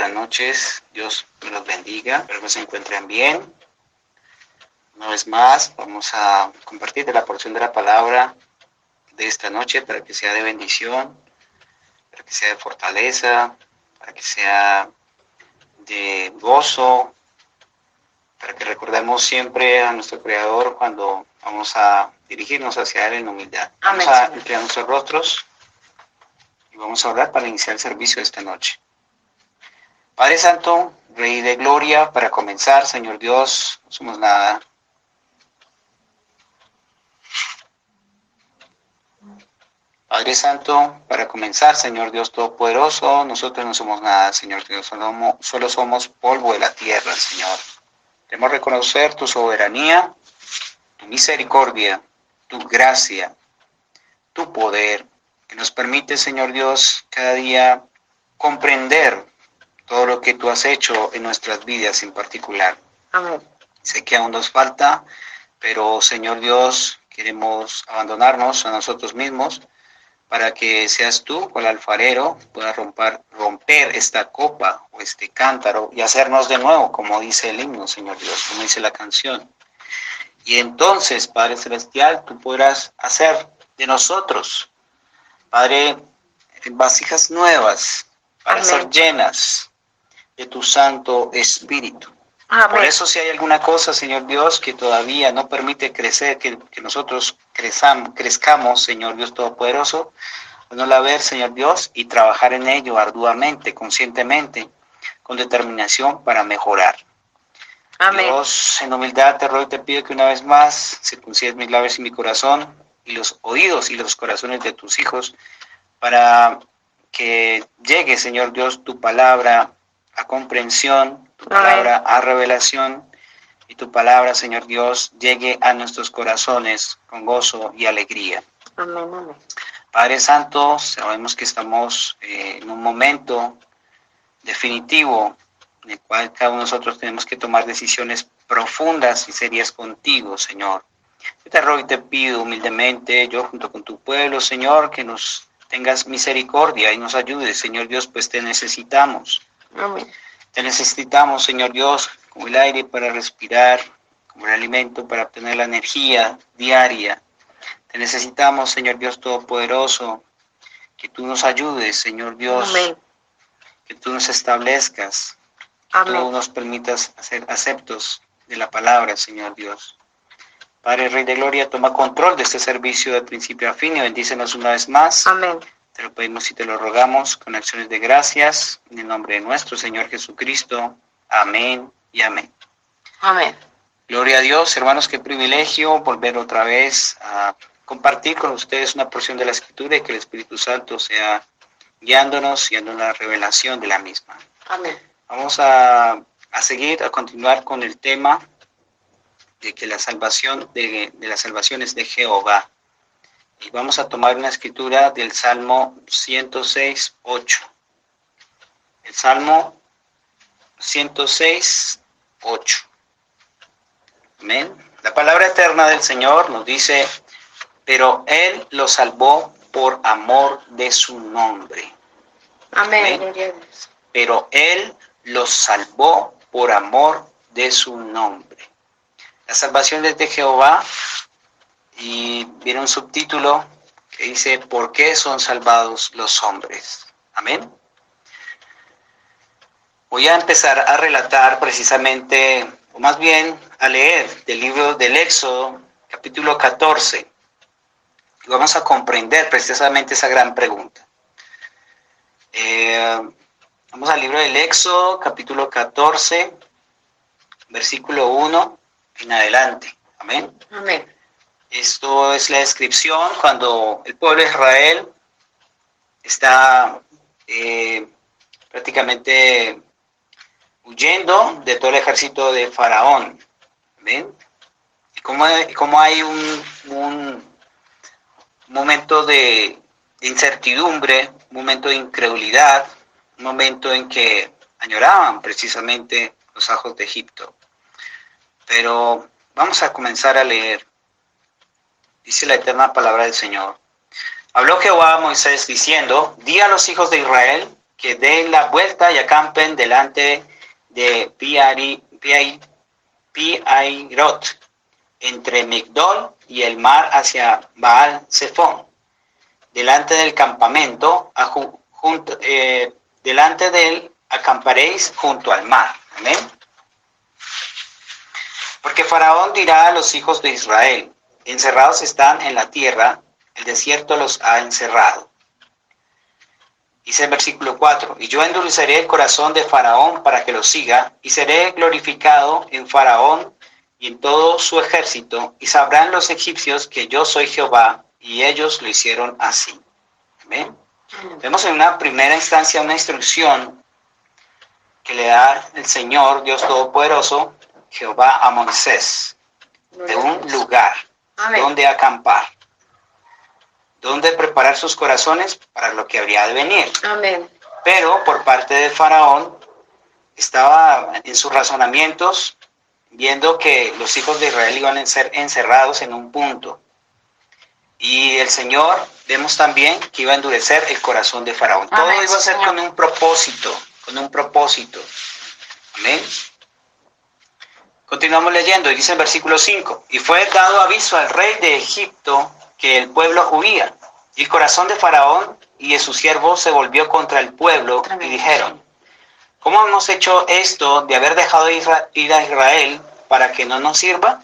buenas noches. Dios los bendiga. Espero que se encuentren bien. Una vez más, vamos a compartir de la porción de la palabra de esta noche para que sea de bendición, para que sea de fortaleza, para que sea de gozo, para que recordemos siempre a nuestro Creador cuando vamos a dirigirnos hacia Él en humildad. Vamos a inclinar nuestros rostros y vamos a orar para iniciar el servicio de esta noche. Padre Santo, Rey de Gloria, para comenzar, Señor Dios, no somos nada. Padre Santo, para comenzar, Señor Dios Todopoderoso, nosotros no somos nada, Señor Dios, solo somos polvo de la tierra, Señor. Queremos reconocer tu soberanía, tu misericordia, tu gracia, tu poder, que nos permite, Señor Dios, cada día comprender todo lo que tú has hecho en nuestras vidas en particular. Amén. Sé que aún nos falta, pero Señor Dios, queremos abandonarnos a nosotros mismos para que seas tú, cual alfarero, pueda romper esta copa o este cántaro y hacernos de nuevo, como dice el himno, Señor Dios, como dice la canción. Y entonces, Padre Celestial, tú podrás hacer de nosotros, Padre, vasijas nuevas para Amén. ser llenas de tu Santo Espíritu. Amén. Por eso si hay alguna cosa, Señor Dios, que todavía no permite crecer, que nosotros crezcamos, Señor Dios Todopoderoso, la ver, Señor Dios, y trabajar en ello arduamente, conscientemente, con determinación para mejorar. Amén. Dios, en humildad te ruego y te pido que una vez más circuncides mis labios y mi corazón, y los oídos y los corazones de tus hijos, para que llegue, Señor Dios, tu palabra a comprensión, tu palabra a revelación, y tu palabra, Señor Dios, llegue a nuestros corazones con gozo y alegría. Amén, amén. Padre Santo, sabemos que estamos en un momento definitivo en el cual cada uno de nosotros tenemos que tomar decisiones profundas y serias contigo, Señor. Yo te ruego y te pido humildemente, yo junto con tu pueblo, Señor, que nos tengas misericordia y nos ayudes, Señor Dios, pues te necesitamos. Amén. Te necesitamos, Señor Dios, como el aire para respirar, como el alimento para obtener la energía diaria. Te necesitamos, Señor Dios Todopoderoso, que tú nos ayudes, Señor Dios, Amén. que tú nos establezcas, que Amén. tú nos permitas ser aceptos de la palabra, Señor Dios. Padre, Rey de Gloria, toma control de este servicio de principio a fin y bendícenos una vez más. Amén. Te lo pedimos y te lo rogamos con acciones de gracias, en el nombre de nuestro Señor Jesucristo. Amén y amén. Amén. Gloria a Dios, hermanos, qué privilegio volver otra vez a compartir con ustedes una porción de la Escritura y que el Espíritu Santo sea guiándonos y dando la revelación de la misma. Amén. Vamos a seguir, a continuar con el tema de que la salvación de la salvación es de Jehová. Y vamos a tomar una escritura del Salmo 106, 8. El Salmo 106, 8. Amén. La palabra eterna del Señor nos dice, pero Él lo salvó por amor de su nombre. Amén. Amén. Pero Él los salvó por amor de su nombre. La salvación es de Jehová y viene un subtítulo que dice, ¿por qué son salvados los hombres? Amén. Voy a empezar a relatar precisamente, o más bien a leer del libro del Éxodo, capítulo 14. Y vamos a comprender precisamente esa gran pregunta. Vamos al libro del Éxodo, capítulo 14, versículo 1 en adelante. Amén. Amén. Esto es la descripción cuando el pueblo de Israel está prácticamente huyendo de todo el ejército de Faraón. ¿Ven? Y como hay un momento de incertidumbre, un momento de incredulidad, un momento en que añoraban precisamente los ajos de Egipto. Pero vamos a comenzar a leer. Dice la eterna palabra del Señor. Habló Jehová a Moisés diciendo, di a los hijos de Israel, que den la vuelta y acampen delante de Piairot, entre Migdol y el mar hacia Baal Zephón. Delante del campamento, delante de él acamparéis junto al mar. Amén. Porque Faraón dirá a los hijos de Israel: encerrados están en la tierra, el desierto los ha encerrado. Dice el versículo 4, y yo endureceré el corazón de Faraón para que lo siga, y seré glorificado en Faraón y en todo su ejército, y sabrán los egipcios que yo soy Jehová, y ellos lo hicieron así. Amén. Vemos en una primera instancia una instrucción que le da el Señor, Dios Todopoderoso, Jehová, a Moisés, de un lugar donde acampar, donde preparar sus corazones para lo que habría de venir. Amén. Pero por parte de Faraón estaba en sus razonamientos viendo que los hijos de Israel iban a ser encerrados en un punto. Y el Señor, vemos también que iba a endurecer el corazón de Faraón. Amén, todo iba a ser Señor. con un propósito. Amén. Continuamos leyendo, y dice en versículo 5, y fue dado aviso al rey de Egipto que el pueblo huía, y el corazón de Faraón y de sus siervos se volvió contra el pueblo. Tremendo. Y dijeron: ¿cómo hemos hecho esto de haber dejado ir a Israel para que no nos sirva?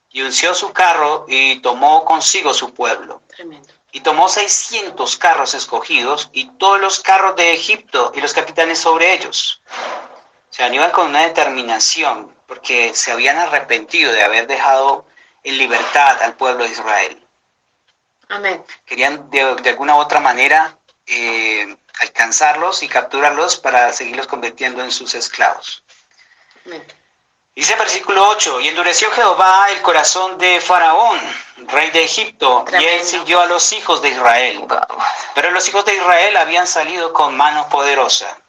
Y unció su carro y tomó consigo su pueblo. Tremendo. Y tomó 600 carros escogidos y todos los carros de Egipto y los capitanes sobre ellos. O sea, iban con una determinación porque se habían arrepentido de haber dejado en libertad al pueblo de Israel. Amén. Querían de alguna u otra manera alcanzarlos y capturarlos para seguirlos convirtiendo en sus esclavos. Amén. Dice el versículo 8, y endureció Jehová el corazón de Faraón, rey de Egipto, y él siguió a los hijos de Israel. Pero los hijos de Israel habían salido con mano poderosa.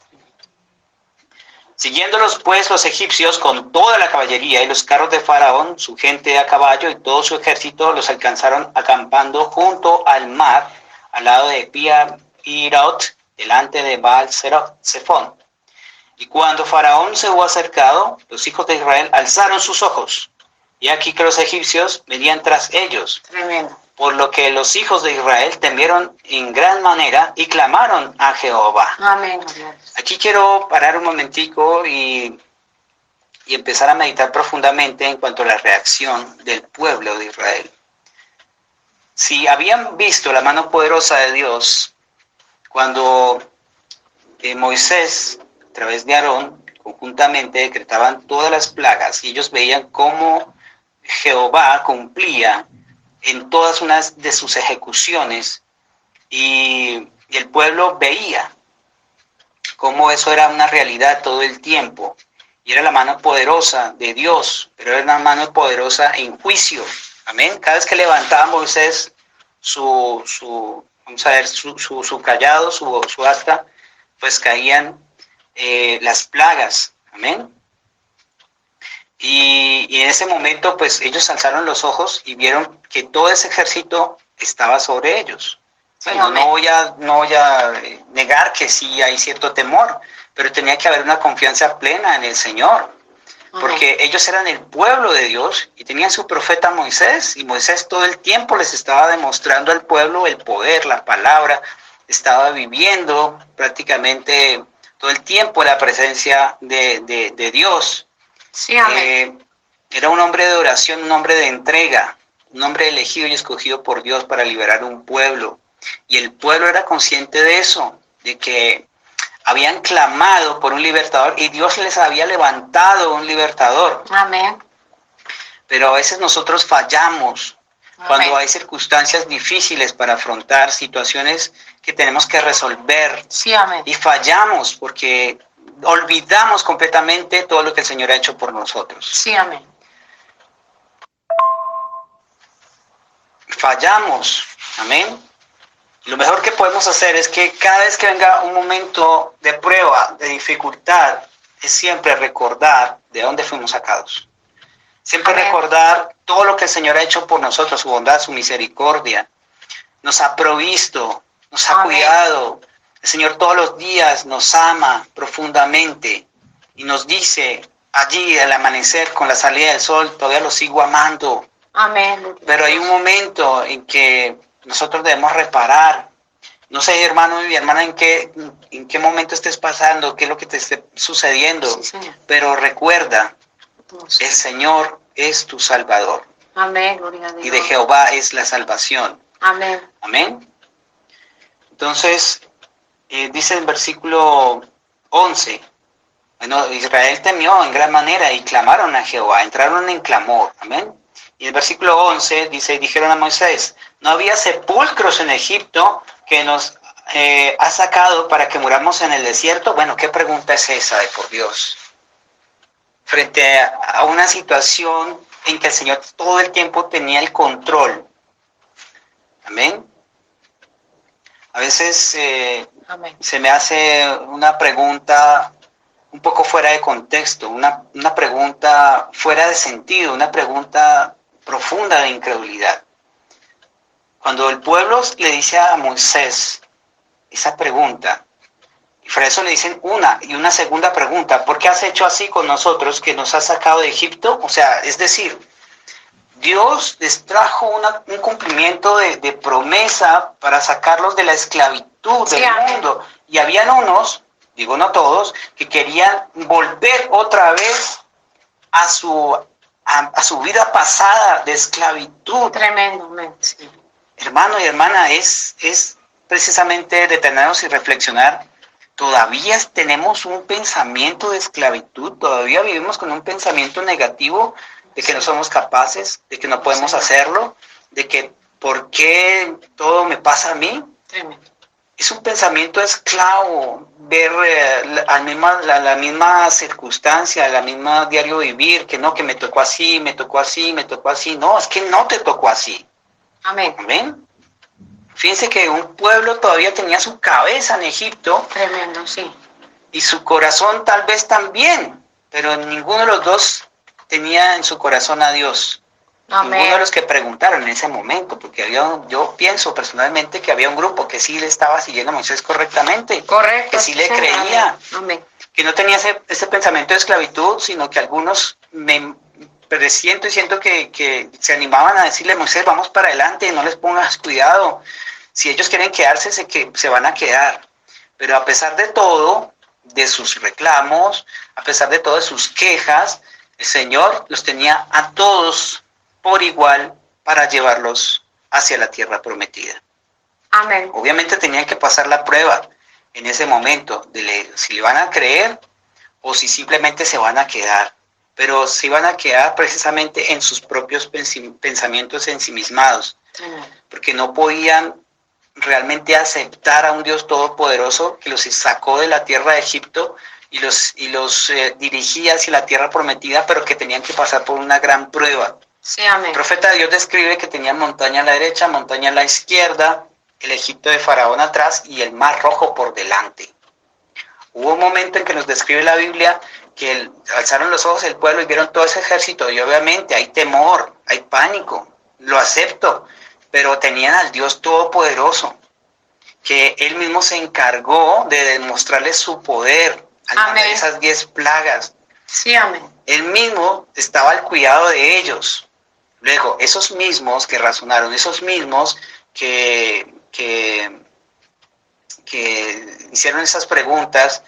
Siguiéndolos pues los egipcios con toda la caballería y los carros de Faraón, su gente a caballo y todo su ejército, los alcanzaron acampando junto al mar, al lado de Piairot, delante de Baal Zephón. Y cuando Faraón se hubo acercado, los hijos de Israel alzaron sus ojos, y aquí que los egipcios venían tras ellos. Tremendo. Por lo que los hijos de Israel temieron en gran manera y clamaron a Jehová. Amén. Aquí quiero parar un momentico y empezar a meditar profundamente en cuanto a la reacción del pueblo de Israel. Si habían visto la mano poderosa de Dios cuando Moisés, a través de Aarón, conjuntamente decretaban todas las plagas y ellos veían cómo Jehová cumplía en todas unas de sus ejecuciones y el pueblo veía cómo eso era una realidad todo el tiempo y era la mano poderosa de Dios, pero era una mano poderosa en juicio. Amén. Cada vez que levantaba Moisés su callado, su asta, pues caían las plagas. Amén. Y en ese momento, pues ellos alzaron los ojos y vieron que todo ese ejército estaba sobre ellos. Bueno, no voy a negar que sí hay cierto temor, pero tenía que haber una confianza plena en el Señor, porque ellos eran el pueblo de Dios y tenían su profeta Moisés, y Moisés todo el tiempo les estaba demostrando al pueblo el poder, la palabra, estaba viviendo prácticamente todo el tiempo la presencia de Dios. Sí, amén. Era un hombre de oración, un hombre de entrega, un hombre elegido y escogido por Dios para liberar un pueblo. Y el pueblo era consciente de eso, de que habían clamado por un libertador y Dios les había levantado un libertador. Amén. Pero a veces nosotros fallamos cuando hay circunstancias difíciles para afrontar situaciones que tenemos que resolver. Sí, amén. Y fallamos porque olvidamos completamente todo lo que el Señor ha hecho por nosotros. Sí, amén. Fallamos. Amén. Lo mejor que podemos hacer es que cada vez que venga un momento de prueba, de dificultad, es siempre recordar de dónde fuimos sacados. Siempre Amén. Recordar todo lo que el Señor ha hecho por nosotros, su bondad, su misericordia. Nos ha provisto, nos ha Amén. cuidado. El Señor todos los días nos ama profundamente y nos dice allí al amanecer con la salida del sol, todavía lo sigo amando. Amén. Pero hay un momento en que nosotros debemos reparar. No sé, hermano y hermana, en qué momento estés pasando, qué es lo que te esté sucediendo. Sí, Señor. Pero recuerda, Sí. el Señor es tu Salvador. Amén, gloria a Dios. Y de Jehová es la salvación. Amén. Amén. Entonces, dice el versículo 11, bueno, Israel temió en gran manera y clamaron a Jehová, entraron en clamor. Amén. Y el versículo 11 dice, dijeron a Moisés, no había sepulcros en Egipto que nos ha sacado para que muramos en el desierto. Bueno, ¿qué pregunta es esa de por Dios? Frente a una situación en que el Señor todo el tiempo tenía el control. Amén. A veces Amén. se me hace una pregunta un poco fuera de contexto, una pregunta fuera de sentido, una pregunta profunda de incredulidad. Cuando el pueblo le dice a Moisés esa pregunta, y por eso le dicen una segunda pregunta, ¿por qué has hecho así con nosotros que nos has sacado de Egipto? O sea, es decir, Dios les trajo un cumplimiento de promesa para sacarlos de la esclavitud del mundo. Y habían unos, digo no todos, que querían volver otra vez a su vida pasada de esclavitud. Tremendo, sí. Hermano y hermana, es precisamente detenernos y reflexionar. Todavía tenemos un pensamiento de esclavitud, todavía vivimos con un pensamiento negativo de que no somos capaces, de que no podemos hacerlo, de que ¿por qué todo me pasa a mí? Tremendo. Es un pensamiento esclavo, ver la misma circunstancia, la misma diario vivir, que no, que me tocó así, me tocó así, me tocó así. No, es que no te tocó así. Amén. Amén. Fíjense que un pueblo todavía tenía su cabeza en Egipto. Tremendo, sí. Y su corazón tal vez también, pero ninguno de los dos tenía en su corazón a Dios. Amén. Ninguno de los que preguntaron en ese momento, porque yo pienso personalmente que había un grupo que sí le estaba siguiendo a Moisés correctamente. Correcto. Que sí le creía. Amén. Que no tenía ese pensamiento de esclavitud, sino que algunos me presiento y siento que se animaban a decirle a Moisés, vamos para adelante, no les pongas cuidado. Si ellos quieren quedarse, se van a quedar. Pero a pesar de todo, de sus reclamos, a pesar de todas sus quejas, el Señor los tenía a todos por igual para llevarlos hacia la tierra prometida. Amén. Obviamente tenían que pasar la prueba en ese momento de si le van a creer o si simplemente se van a quedar. Pero se iban a quedar precisamente en sus propios pensamientos ensimismados, porque no podían realmente aceptar a un Dios todopoderoso que los sacó de la tierra de Egipto y los dirigía hacia la tierra prometida, pero que tenían que pasar por una gran prueba. Sí, amén. El profeta de Dios describe que tenían montaña a la derecha, montaña a la izquierda, el Egipto de Faraón atrás y el Mar Rojo por delante. Hubo un momento en que nos describe la Biblia que alzaron los ojos el pueblo y vieron todo ese ejército, y obviamente hay temor, hay pánico, lo acepto, pero tenían al Dios Todopoderoso, que Él mismo se encargó de demostrarles su poder al mandar esas 10 plagas. Sí, amén. Él mismo estaba al cuidado de ellos. Luego, esos mismos que razonaron, esos mismos que hicieron esas preguntas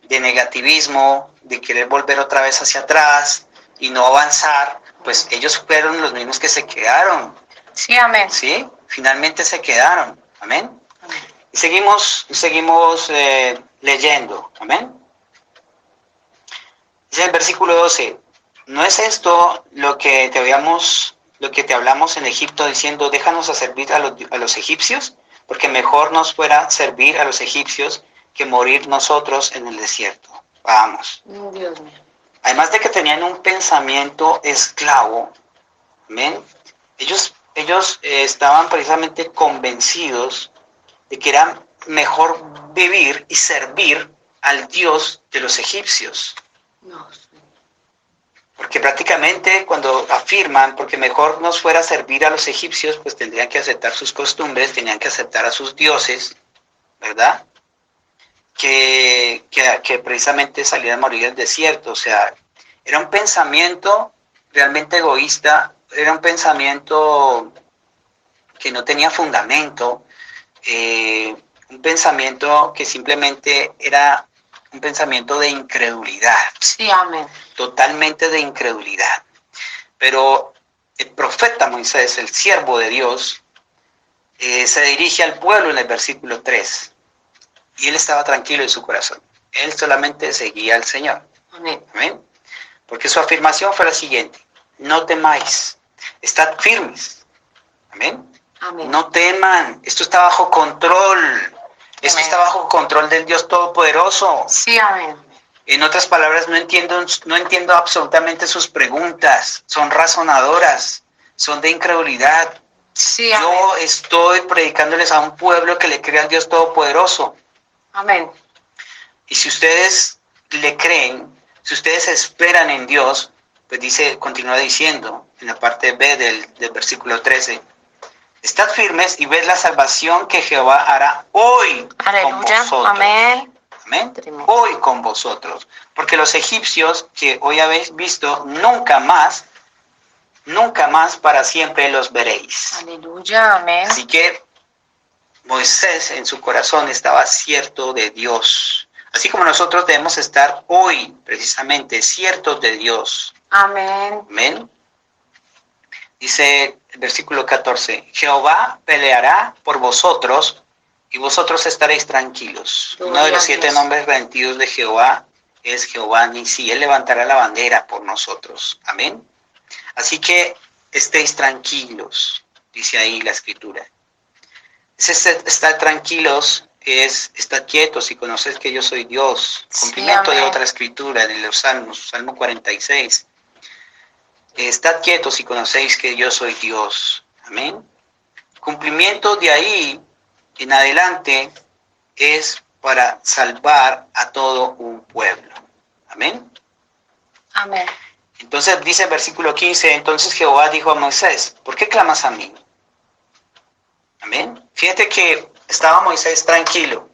de negativismo, de querer volver otra vez hacia atrás y no avanzar, pues ellos fueron los mismos que se quedaron. Sí, amén. ¿Sí? Finalmente se quedaron. Amén. Amén. Y seguimos leyendo. Amén. Dice el versículo 12, ¿no es esto lo que te hablamos en Egipto diciendo, déjanos a servir a los egipcios? Porque mejor nos fuera servir a los egipcios que morir nosotros en el desierto. Vamos. Dios mío. Además de que tenían un pensamiento esclavo, ¿amén? Ellos estaban precisamente convencidos de que era mejor vivir y servir al Dios de los egipcios. No. Porque prácticamente cuando afirman, porque mejor nos fuera servir a los egipcios, pues tendrían que aceptar sus costumbres, tenían que aceptar a sus dioses, ¿verdad? que precisamente saliera a morir del desierto. O sea, era un pensamiento realmente egoísta, era un pensamiento que no tenía fundamento, un pensamiento que simplemente era un pensamiento de incredulidad. Sí, amén. Totalmente de incredulidad. Pero el profeta Moisés, el siervo de Dios, se dirige al pueblo en el versículo 3. Y él estaba tranquilo en su corazón. Él solamente seguía al Señor. Amén. ¿Amén? Porque su afirmación fue la siguiente: no temáis, estad firmes. ¿Amén? Amén. No teman, esto está bajo control. Esto está bajo control del Dios Todopoderoso. Sí, amén. En otras palabras, no entiendo absolutamente sus preguntas. Son razonadoras, son de incredulidad. Sí, amén. Yo estoy predicándoles a un pueblo que le cree al Dios Todopoderoso. Amén. Y si ustedes le creen, si ustedes esperan en Dios, pues continúa diciendo en la parte B del versículo 13: estad firmes y ved la salvación que Jehová hará hoy con Aleluya. vosotros. Amén. Amén. Tremendo. Hoy con vosotros. Porque los egipcios que hoy habéis visto, nunca más para siempre los veréis. Aleluya. Amén. Así que Moisés en su corazón estaba cierto de Dios. Así como nosotros debemos estar hoy precisamente ciertos de Dios. Amén. Amén. Dice el versículo 14: Jehová peleará por vosotros y vosotros estaréis tranquilos. Gloria Uno de los a 7 Dios. nombres rendidos de Jehová es Jehová Nisí. Él levantará la bandera por nosotros. Amén. Así que estéis tranquilos, dice ahí la escritura. Estar tranquilos es estar quietos y conocer que yo soy Dios. Cumplimiento de otra escritura en los Salmos, Salmo 46. Estad quietos y conocéis que yo soy Dios. Amén. Cumplimiento de ahí en adelante es para salvar a todo un pueblo. Amén. Amén. Entonces dice el versículo 15: entonces Jehová dijo a Moisés: ¿por qué clamas a mí? Amén. Fíjate que estaba Moisés tranquilo.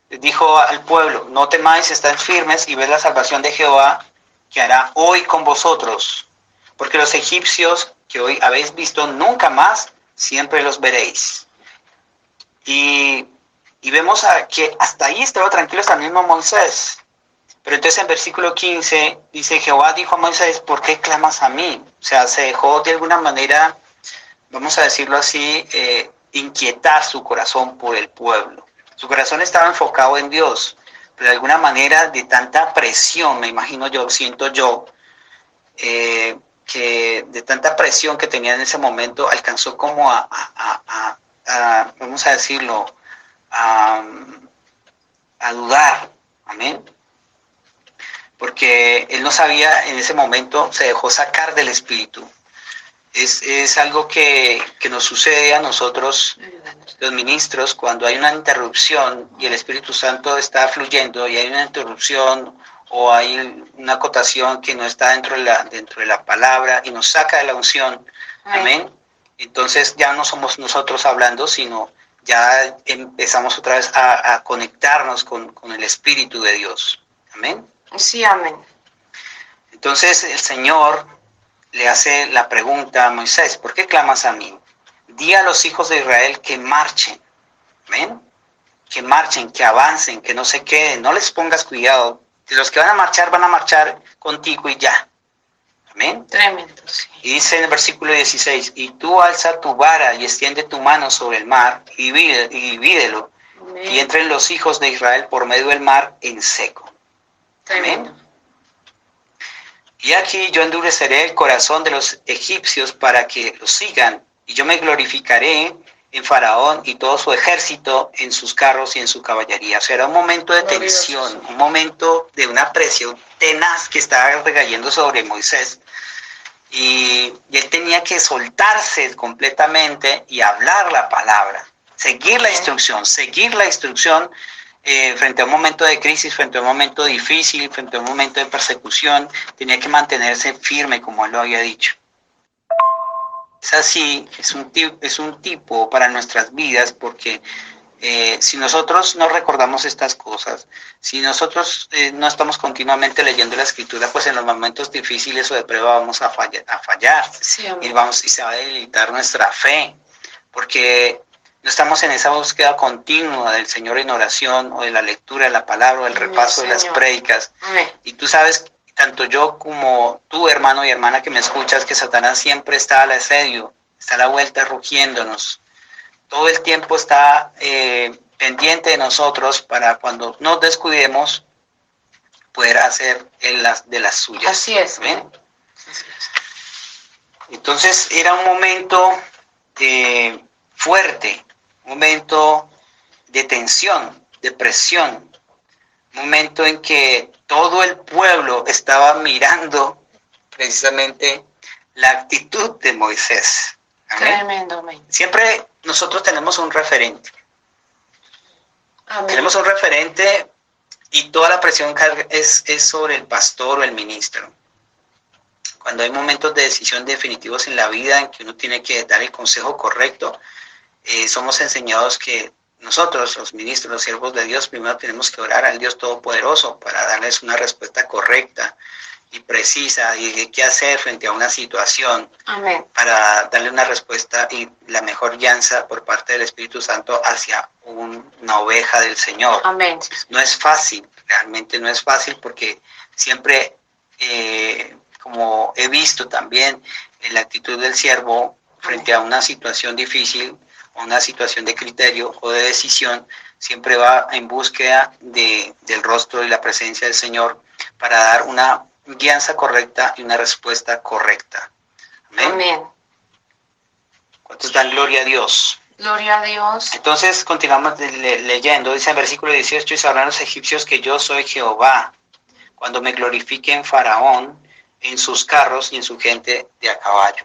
Dijo al pueblo: no temáis, estad firmes y ved la salvación de Jehová que hará hoy con vosotros. Porque los egipcios que hoy habéis visto, nunca más siempre los veréis. Y vemos que hasta ahí estaba tranquilo hasta el mismo Moisés. Pero entonces en versículo 15 dice: Jehová dijo a Moisés: ¿por qué clamas a mí? O sea, se dejó de alguna manera, vamos a decirlo así, inquietar su corazón por el pueblo. Su corazón estaba enfocado en Dios, pero de alguna manera de tanta presión, me imagino yo, siento yo, que de tanta presión que tenía en ese momento, alcanzó como vamos a decirlo, a dudar. Amén. Porque él no sabía en ese momento, se dejó sacar del espíritu. Es algo que nos sucede a nosotros, los ministros, cuando hay una interrupción y el Espíritu Santo está fluyendo y hay una interrupción o hay una acotación que no está dentro de la palabra y nos saca de la unción. Amén. Entonces ya no somos nosotros hablando, sino ya empezamos otra vez a conectarnos con el Espíritu de Dios. Amén. Sí, amén. Entonces el Señor le hace la pregunta a Moisés: ¿por qué clamas a mí? Di a los hijos de Israel que marchen. ¿Amén? Que marchen, que avancen, que no se queden, no les pongas cuidado. Los que van a marchar contigo y ya. Amén. Tremendo, sí. Y dice en el versículo 16: y tú alza tu vara y extiende tu mano sobre el mar y divídelo, y entren los hijos de Israel por medio del mar en seco. Tremendo. Amén. Y aquí yo endureceré el corazón de los egipcios para que los sigan, y yo me glorificaré en Faraón y todo su ejército, en sus carros y en su caballería. O sea, era un momento de tensión, un momento de una presión tenaz que estaba recayendo sobre Moisés. Y él tenía que soltarse completamente y hablar la palabra, seguir la instrucción, frente a un momento de crisis, frente a un momento difícil, frente a un momento de persecución. Tenía que mantenerse firme, como él lo había dicho. Es así, es un tipo para nuestras vidas, porque Si nosotros no recordamos estas cosas, si nosotros no estamos continuamente leyendo la Escritura, pues en los momentos difíciles o de prueba vamos a fallar Sí, amén. y se va a debilitar nuestra fe, porque no estamos en esa búsqueda continua del Señor en oración o de la lectura de la palabra o del repaso de las prédicas. Amén. Y tú sabes, tanto yo como tú, hermano y hermana que me escuchas, que Satanás siempre está al asedio, está a la vuelta rugiéndonos. Todo el tiempo está pendiente de nosotros para cuando nos descuidemos poder hacer de las suyas. Así es. ¿Ven? Entonces era un momento fuerte, un momento de tensión, de presión, un momento en que todo el pueblo estaba mirando precisamente la actitud de Moisés. Amén. Tremendo, amén. Siempre nosotros tenemos un referente. Amén. Tenemos un referente y toda la presión es sobre el pastor o el ministro. Cuando hay momentos de decisión definitivos en la vida en que uno tiene que dar el consejo correcto, somos enseñados que nosotros, los ministros, los siervos de Dios, primero tenemos que orar al Dios Todopoderoso para darles una respuesta correcta y precisa y de qué hacer frente a una situación. Amén. Para darle una respuesta y la mejor guianza por parte del Espíritu Santo hacia una oveja del Señor. Amén. No es fácil, realmente no es fácil, porque siempre, como he visto también en la actitud del siervo frente a una situación difícil, o una situación de criterio o de decisión, siempre va en búsqueda del rostro y la presencia del Señor para dar una guianza correcta y una respuesta correcta. Amén. Amén. ¿Cuántos dan gloria a Dios? Gloria a Dios. Entonces continuamos leyendo, dice en versículo 18, y sabrán los egipcios que yo soy Jehová, cuando me glorifique en Faraón, en sus carros y en su gente de a caballo.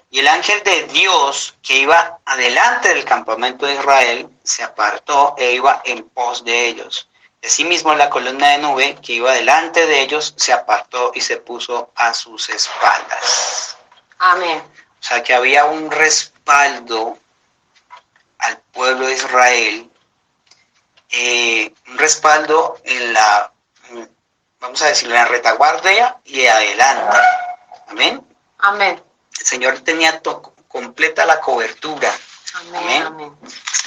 Y el ángel de Dios que iba adelante del campamento de Israel se apartó e iba en pos de ellos. Y asimismo la columna de nube que iba delante de ellos se apartó y se puso a sus espaldas. Amén. O sea que había un respaldo al pueblo de Israel, un respaldo en la, vamos a decirlo, en la retaguardia y adelante. Amén. Amén. El Señor tenía completa la cobertura. Amén. Amén.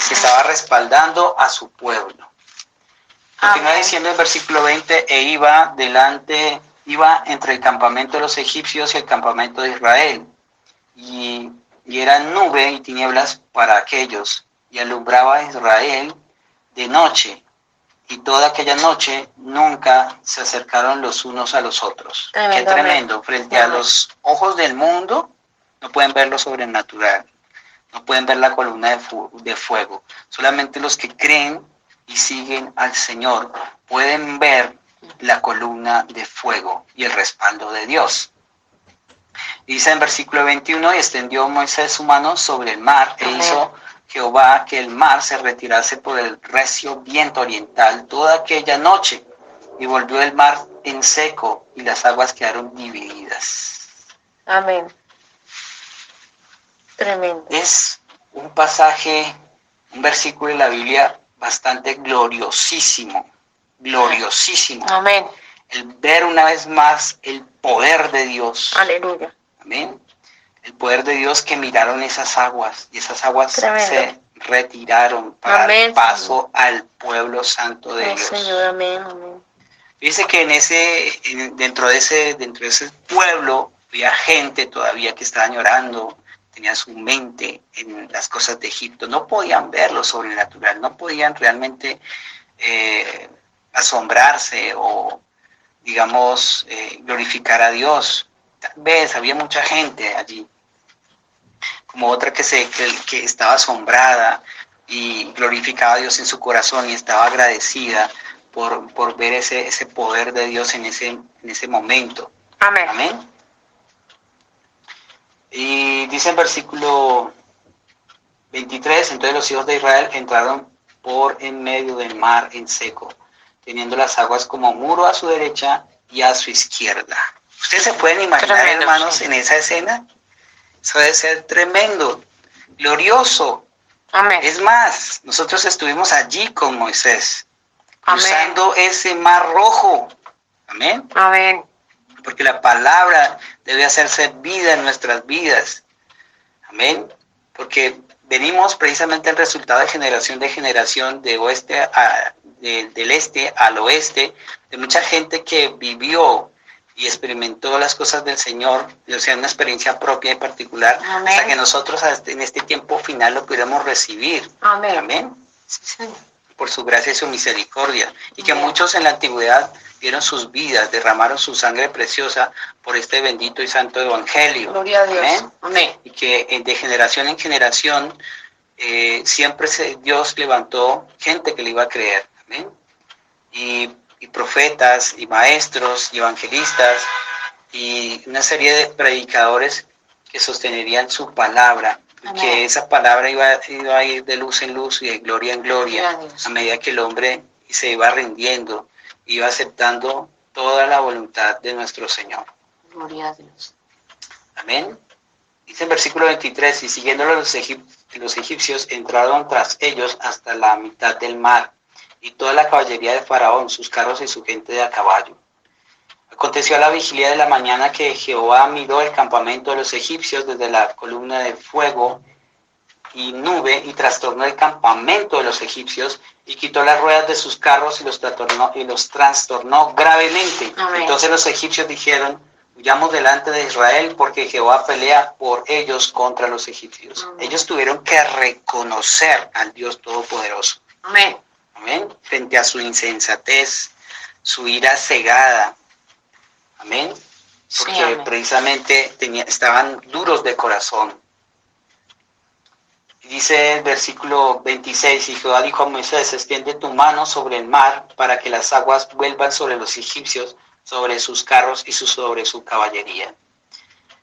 Se estaba respaldando a su pueblo. Continúa Amén. diciendo en versículo 20, e iba entre el campamento de los egipcios y el campamento de Israel. Y era nube y tinieblas para aquellos, y alumbraba a Israel de noche. Y toda aquella noche nunca se acercaron los unos a los otros. Tremendo, Qué tremendo. amén. Frente a los ojos del mundo, no pueden ver lo sobrenatural. No pueden ver la columna de fuego. Solamente los que creen y siguen al Señor pueden ver la columna de fuego y el respaldo de Dios. Dice en versículo 21, y extendió Moisés su mano sobre el mar, e hizo Jehová que el mar se retirase por el recio viento oriental toda aquella noche, y volvió el mar en seco, y las aguas quedaron divididas. Amén. Tremendo. Es un pasaje, un versículo de la Biblia bastante gloriosísimo, gloriosísimo. Amén. El ver una vez más el poder de Dios. Aleluya. Amén. El poder de Dios, que miraron esas aguas, y esas aguas Tremendo. se retiraron para Amén, dar paso al pueblo santo de Oh, Dios. Señor, amén, amén. Fíjese que dentro de ese pueblo había gente todavía que estaba llorando, tenía su mente en las cosas de Egipto, no podían ver lo sobrenatural, no podían realmente asombrarse o, digamos, glorificar a Dios. Tal vez había mucha gente allí, como otra que estaba asombrada y glorificaba a Dios en su corazón y estaba agradecida por ver ese poder de Dios en ese momento. Amén. Amén. Y dice en versículo 23, entonces los hijos de Israel entraron por en medio del mar en seco, teniendo las aguas como muro a su derecha y a su izquierda. ¿Ustedes se pueden imaginar, Tremendo, hermanos, sí. en esa escena? Eso debe ser tremendo, glorioso. Amén. Es más, nosotros estuvimos allí con Moisés, Amén. cruzando ese mar rojo. Amén. Amén. Porque la palabra debe hacerse vida en nuestras vidas. Amén. Porque venimos precisamente al resultado de generación, del este al oeste, de mucha gente que vivió y experimentó las cosas del Señor, o sea, una experiencia propia y particular, Amén. hasta que nosotros en este tiempo final lo pudiéramos recibir. Amén. Amén. Sí, Señor. Por su gracia y su misericordia. Y que Amén. muchos en la antigüedad dieron sus vidas, derramaron su sangre preciosa por este bendito y santo evangelio. Gloria a Dios. Amén. Amén. Y que de generación en generación siempre Dios levantó gente que le iba a creer. Amén. Y profetas, y maestros, y evangelistas, y una serie de predicadores que sostenerían su palabra. Amén. Que esa palabra iba a ir de luz en luz y de gloria en gloria, Gloria a Dios. a medida que el hombre se iba rindiendo, iba aceptando toda la voluntad de nuestro Señor. Gloria a Dios. Amén. Dice en versículo 23, y siguiéndolo los egipcios entraron tras ellos hasta la mitad del mar, y toda la caballería de Faraón, sus carros y su gente de a caballo. Aconteció a la vigilia de la mañana que Jehová miró el campamento de los egipcios desde la columna de fuego y nube, y trastornó el campamento de los egipcios, y quitó las ruedas de sus carros y los trastornó gravemente. Amén. Entonces los egipcios dijeron: huyamos delante de Israel, porque Jehová pelea por ellos contra los egipcios. Amén. Ellos tuvieron que reconocer al Dios Todopoderoso. Amén. Amén. Frente a su insensatez, su ira cegada. Amén. Porque Sí, amén. precisamente estaban duros de corazón. Dice el versículo 26, y Jehová dijo a Moisés: extiende tu mano sobre el mar para que las aguas vuelvan sobre los egipcios, sobre sus carros y sobre su caballería.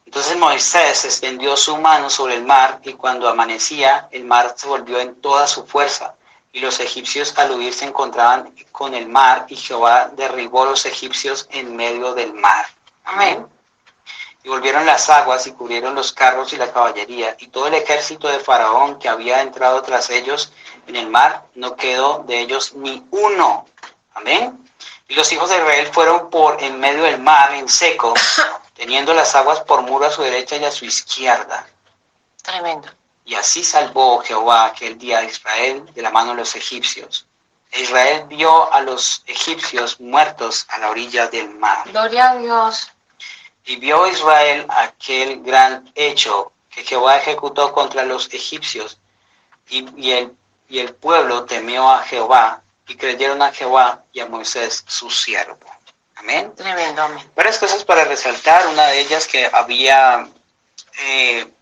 Entonces Moisés extendió su mano sobre el mar, y cuando amanecía, el mar se volvió en toda su fuerza, y los egipcios al huir se encontraban con el mar, y Jehová derribó a los egipcios en medio del mar. Amén. Y volvieron las aguas y cubrieron los carros y la caballería, y todo el ejército de Faraón que había entrado tras ellos en el mar, no quedó de ellos ni uno. Amén. Y los hijos de Israel fueron por en medio del mar en seco, teniendo las aguas por muro a su derecha y a su izquierda. Tremendo. Y así salvó Jehová aquel día a Israel de la mano de los egipcios. E Israel vio a los egipcios muertos a la orilla del mar. Gloria a Dios. Y vio Israel aquel gran hecho que Jehová ejecutó contra los egipcios, y el pueblo temió a Jehová, y creyeron a Jehová y a Moisés su siervo. Amén. Tremendo. Amén. Varias cosas para resaltar. Una de ellas, que había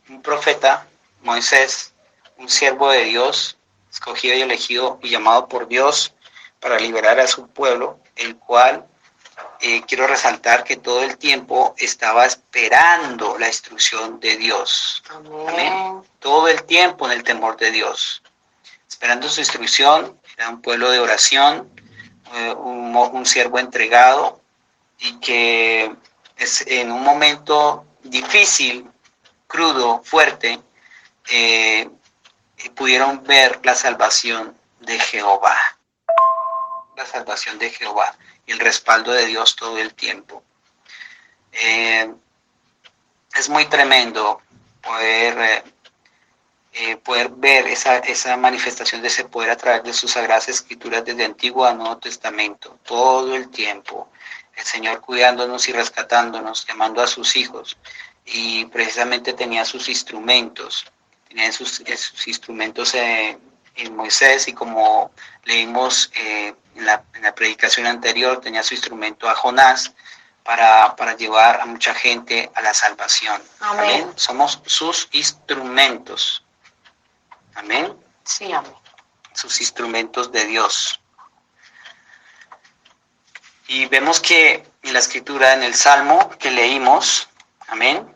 un profeta, Moisés, un siervo de Dios, escogido y elegido y llamado por Dios para liberar a su pueblo, el cual quiero resaltar que todo el tiempo estaba esperando la instrucción de Dios. Amén. Amén. Todo el tiempo en el temor de Dios, esperando su instrucción. Era un pueblo de oración, un siervo entregado, y que en un momento difícil, crudo, fuerte, pudieron ver la salvación de Jehová. La salvación de Jehová y el respaldo de Dios todo el tiempo. Es muy tremendo poder ver esa manifestación de ese poder a través de sus sagradas escrituras desde Antiguo a Nuevo Testamento. Todo el tiempo el Señor cuidándonos y rescatándonos, llamando a sus hijos, y precisamente tenía sus instrumentos. Tenía sus instrumentos en Moisés, y como leímos en la predicación anterior, tenía su instrumento a Jonás para llevar a mucha gente a la salvación. Amén. Amén. Somos sus instrumentos. Amén. Sí, amén. Sus instrumentos de Dios. Y vemos que en la escritura, en el Salmo que leímos, amén,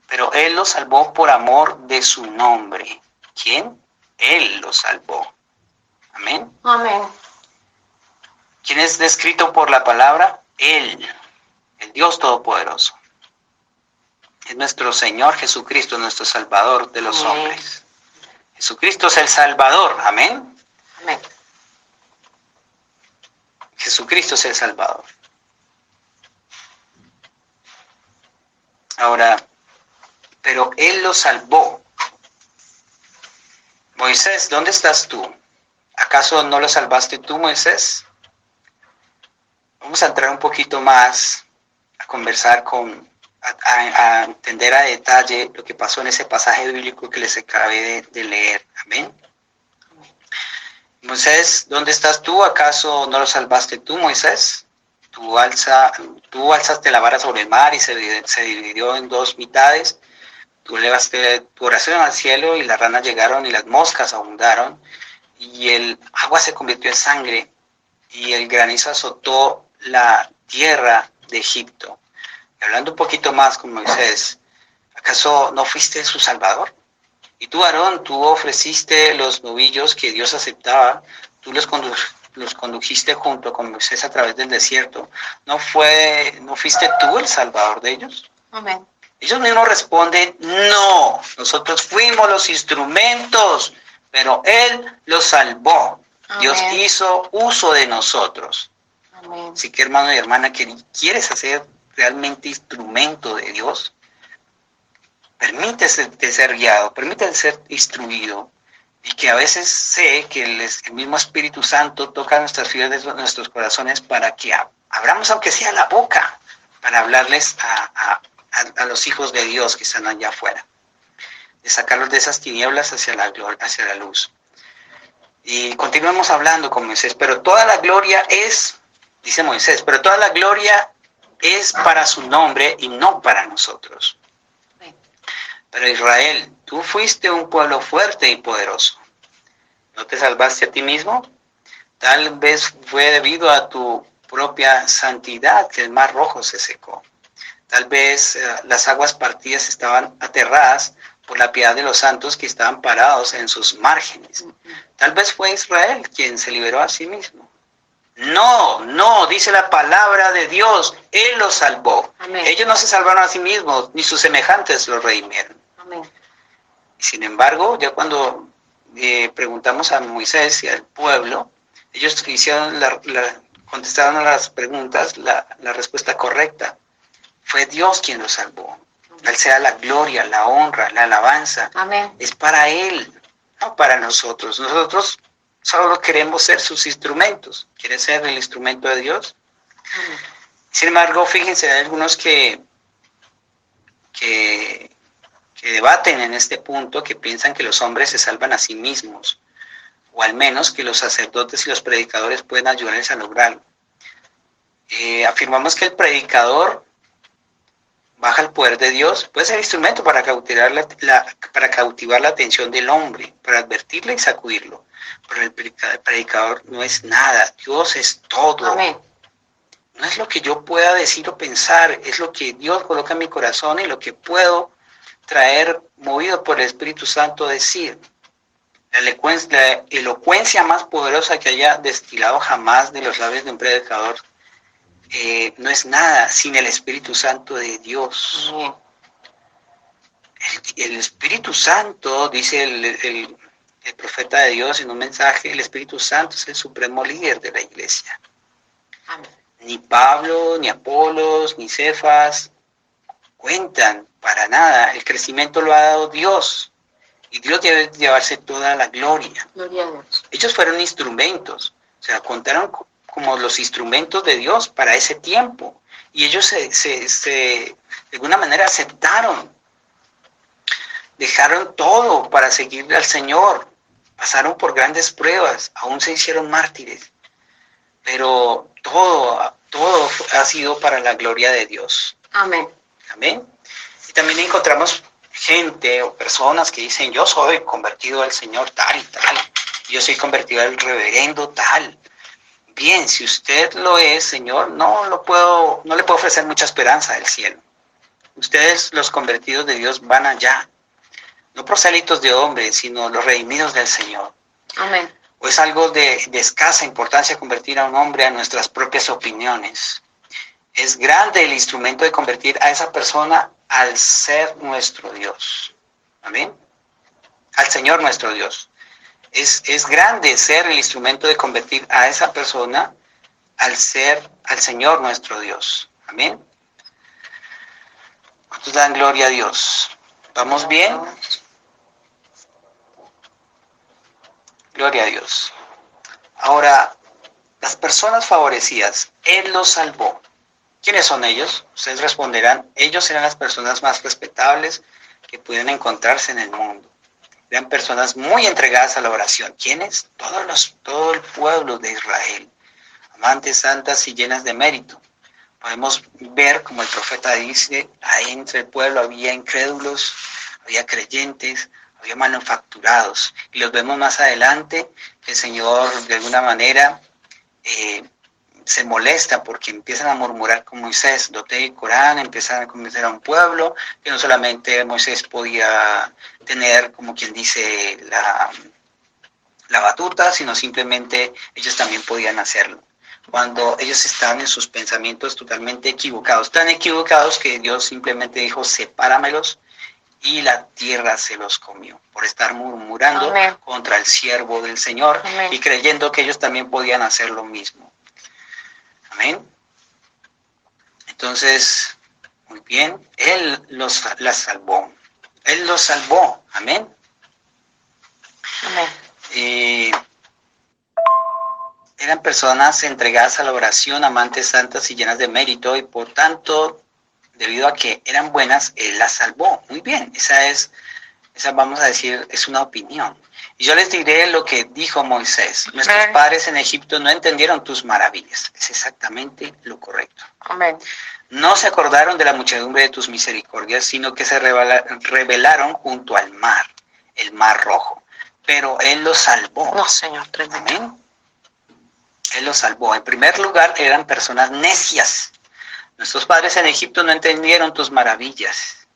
pero Él los salvó por amor de su nombre. ¿Quién? Él los salvó. Amén. Amén. ¿Quién es descrito por la palabra? Él, el Dios Todopoderoso. Es nuestro Señor Jesucristo, nuestro Salvador de los Amén. hombres. Jesucristo es el Salvador. Amén. Amén. Jesucristo es el Salvador. Ahora, pero Él lo salvó. Moisés, ¿dónde estás tú? ¿Acaso no lo salvaste tú, Moisés? Vamos a entrar un poquito más a conversar a entender a detalle lo que pasó en ese pasaje bíblico que les acabé de leer. Amén. Moisés, ¿dónde estás tú? ¿Acaso no lo salvaste tú, Moisés? Tú alzaste la vara sobre el mar y se dividió en dos mitades. Tú elevaste tu oración al cielo y las ranas llegaron y las moscas abundaron. Y el agua se convirtió en sangre y el granizo azotó la tierra de Egipto. Y hablando un poquito más con Moisés, ¿acaso no fuiste su salvador? Y tú, Aarón, tú ofreciste los novillos que Dios aceptaba, tú los condujiste junto con Moisés a través del desierto. ¿No fuiste tú el salvador de ellos? Amén. Ellos mismos responden, no, nosotros fuimos los instrumentos, pero Él los salvó. Amén. Dios hizo uso de nosotros. Amén. Así que, hermano y hermana, ¿quieres ser realmente instrumento de Dios? Permítete ser guiado, permítete ser instruido. Y que a veces sé que el mismo Espíritu Santo toca nuestras fibras de nuestros corazones para que abramos, aunque sea la boca, para hablarles a los hijos de Dios que están allá afuera, de sacarlos de esas tinieblas hacia la gloria, hacia la luz. Y continuamos hablando con Moisés, pero toda la gloria es, dice Moisés, pero toda la gloria es para su nombre y no para nosotros. Pero Israel, tú fuiste un pueblo fuerte y poderoso. ¿No te salvaste a ti mismo? Tal vez fue debido a tu propia santidad que el mar rojo se secó. Tal vez las aguas partidas estaban aterradas por la piedad de los santos que estaban parados en sus márgenes. Tal vez fue Israel quien se liberó a sí mismo. No, dice la palabra de Dios, Él los salvó. Amén. Ellos no se salvaron a sí mismos, ni sus semejantes los redimieron. Amén. Y sin embargo, ya cuando preguntamos a Moisés y al pueblo, ellos contestaron a las preguntas la respuesta correcta. Fue Dios quien los salvó. Él sea la gloria, la honra, la alabanza. Amén. Es para Él, no para nosotros. Nosotros solo queremos ser sus instrumentos. ¿Quieres ser el instrumento de Dios? Amén. Sin embargo, fíjense, hay algunos que debaten en este punto, que piensan que los hombres se salvan a sí mismos, o al menos que los sacerdotes y los predicadores pueden ayudarles a lograrlo. Afirmamos que el predicador baja el poder de Dios, puede ser instrumento para cautivar la atención del hombre, para advertirle y sacudirlo. Pero el predicador no es nada, Dios es todo. Amén. No es lo que yo pueda decir o pensar, es lo que Dios coloca en mi corazón y lo que puedo traer, movido por el Espíritu Santo, decir. La elocuencia más poderosa que haya destilado jamás de los labios de un predicador no es nada sin el Espíritu Santo de Dios. Amén. El Espíritu Santo, dice el profeta de Dios en un mensaje, el Espíritu Santo es el supremo líder de la iglesia. Amén. Ni Pablo, ni Apolos, ni Cefas cuentan para nada. El crecimiento lo ha dado Dios. Y Dios debe llevarse toda la gloria. Gloria a Dios. Ellos fueron instrumentos. O sea, contaron como los instrumentos de Dios para ese tiempo. Y ellos de alguna manera aceptaron. Dejaron todo para seguir al Señor. Pasaron por grandes pruebas. Aún se hicieron mártires. Pero todo ha sido para la gloria de Dios. Amén. Amén. Y también encontramos gente o personas que dicen, yo soy convertido al Señor tal y tal. Yo soy convertido al reverendo tal. Bien, si usted lo es, Señor, no le puedo ofrecer mucha esperanza del cielo. Ustedes, los convertidos de Dios, van allá. No proselitos de hombres, sino los redimidos del Señor. Amén. O es algo de escasa importancia convertir a un hombre a nuestras propias opiniones. Es grande el instrumento de convertir a esa persona al ser nuestro Dios. Amén. al Señor nuestro Dios. Es grande ser el instrumento de convertir a esa persona al Señor nuestro Dios. Amén. ¿Cuántos dan gloria a Dios? ¿Vamos bien? Gloria a Dios. Ahora, las personas favorecidas, Él los salvó. ¿Quiénes son ellos? Ustedes responderán, ellos eran las personas más respetables que pudieran encontrarse en el mundo. Eran personas muy entregadas a la oración. ¿Quiénes? Todo el pueblo de Israel. Amantes, santas y llenas de mérito. Podemos ver, como el profeta dice, ahí entre el pueblo había incrédulos, había creyentes, había manufacturados. Y los vemos más adelante, que el Señor de alguna manera se molesta porque empiezan a murmurar con Moisés, dote y Corán, empiezan a convencer a un pueblo que no solamente Moisés podía tener, como quien dice, la batuta, sino simplemente ellos también podían hacerlo. Cuando ellos estaban en sus pensamientos totalmente equivocados, tan equivocados que Dios simplemente dijo, sepáramelos, y la tierra se los comió, por estar murmurando Amén. contra el siervo del Señor. Amén. Y creyendo que ellos también podían hacer lo mismo. Amén. Entonces, muy bien, Él la salvó. Él los salvó. Amén. Amén. Eran personas entregadas a la oración, amantes, santas y llenas de mérito, y por tanto, debido a que eran buenas, Él las salvó. Muy bien, esa vamos a decir, es una opinión. Y yo les diré lo que dijo Moisés. Nuestros padres en Egipto no entendieron tus maravillas. Es exactamente lo correcto. Amén. No se acordaron de la muchedumbre de tus misericordias, sino que se rebelaron junto al mar, el mar rojo. Pero Él los salvó. No, Señor, tremendo. Amén. Él los salvó. En primer lugar, eran personas necias. Nuestros padres en Egipto no entendieron tus maravillas.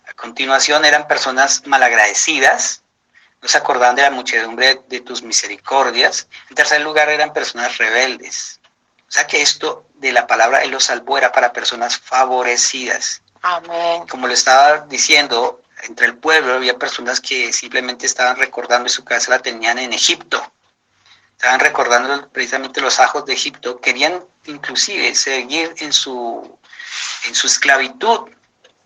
A continuación, eran personas malagradecidas. No se acordaban de la muchedumbre de tus misericordias. En tercer lugar, eran personas rebeldes. O sea que esto de la palabra Él los salvó era para personas favorecidas. Amén. Como lo estaba diciendo, entre el pueblo había personas que simplemente estaban recordando y su cabeza la tenían en Egipto. Estaban recordando precisamente los ajos de Egipto. Querían inclusive seguir en su esclavitud.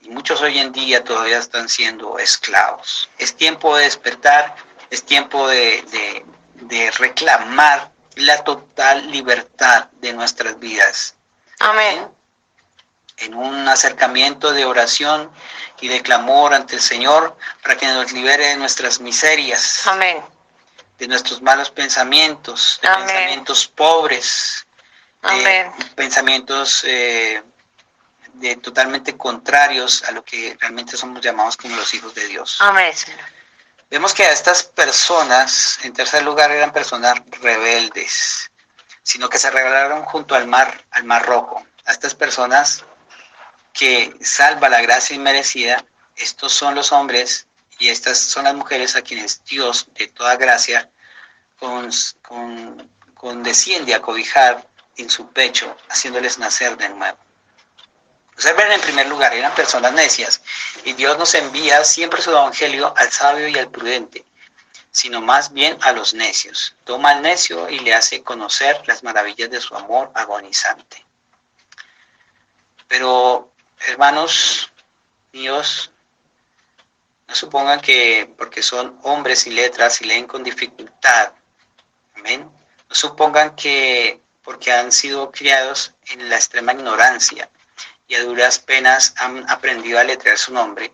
Y muchos hoy en día todavía están siendo esclavos. Es tiempo de despertar, es tiempo de reclamar la total libertad de nuestras vidas. Amén. En un acercamiento de oración y de clamor ante el Señor para que nos libere de nuestras miserias. Amén. De nuestros malos pensamientos, de Amén. pensamientos pobres, Amén. de pensamientos totalmente contrarios a lo que realmente somos llamados como los hijos de Dios. Amén, Señor. Vemos que a estas personas, en tercer lugar, eran personas rebeldes, sino que se rebelaron junto al mar rojo. A estas personas que salva la gracia inmerecida, estos son los hombres y estas son las mujeres a quienes Dios, de toda gracia, condesciende a cobijar en su pecho, haciéndoles nacer de nuevo. Observen, en primer lugar, eran personas necias, y Dios nos envía siempre su evangelio al sabio y al prudente, sino más bien a los necios. Toma al necio y le hace conocer las maravillas de su amor agonizante. Pero, hermanos míos, no supongan que porque son hombres y letras y leen con dificultad, amén, no supongan que porque han sido criados en la extrema ignorancia y a duras penas han aprendido a letrear su nombre,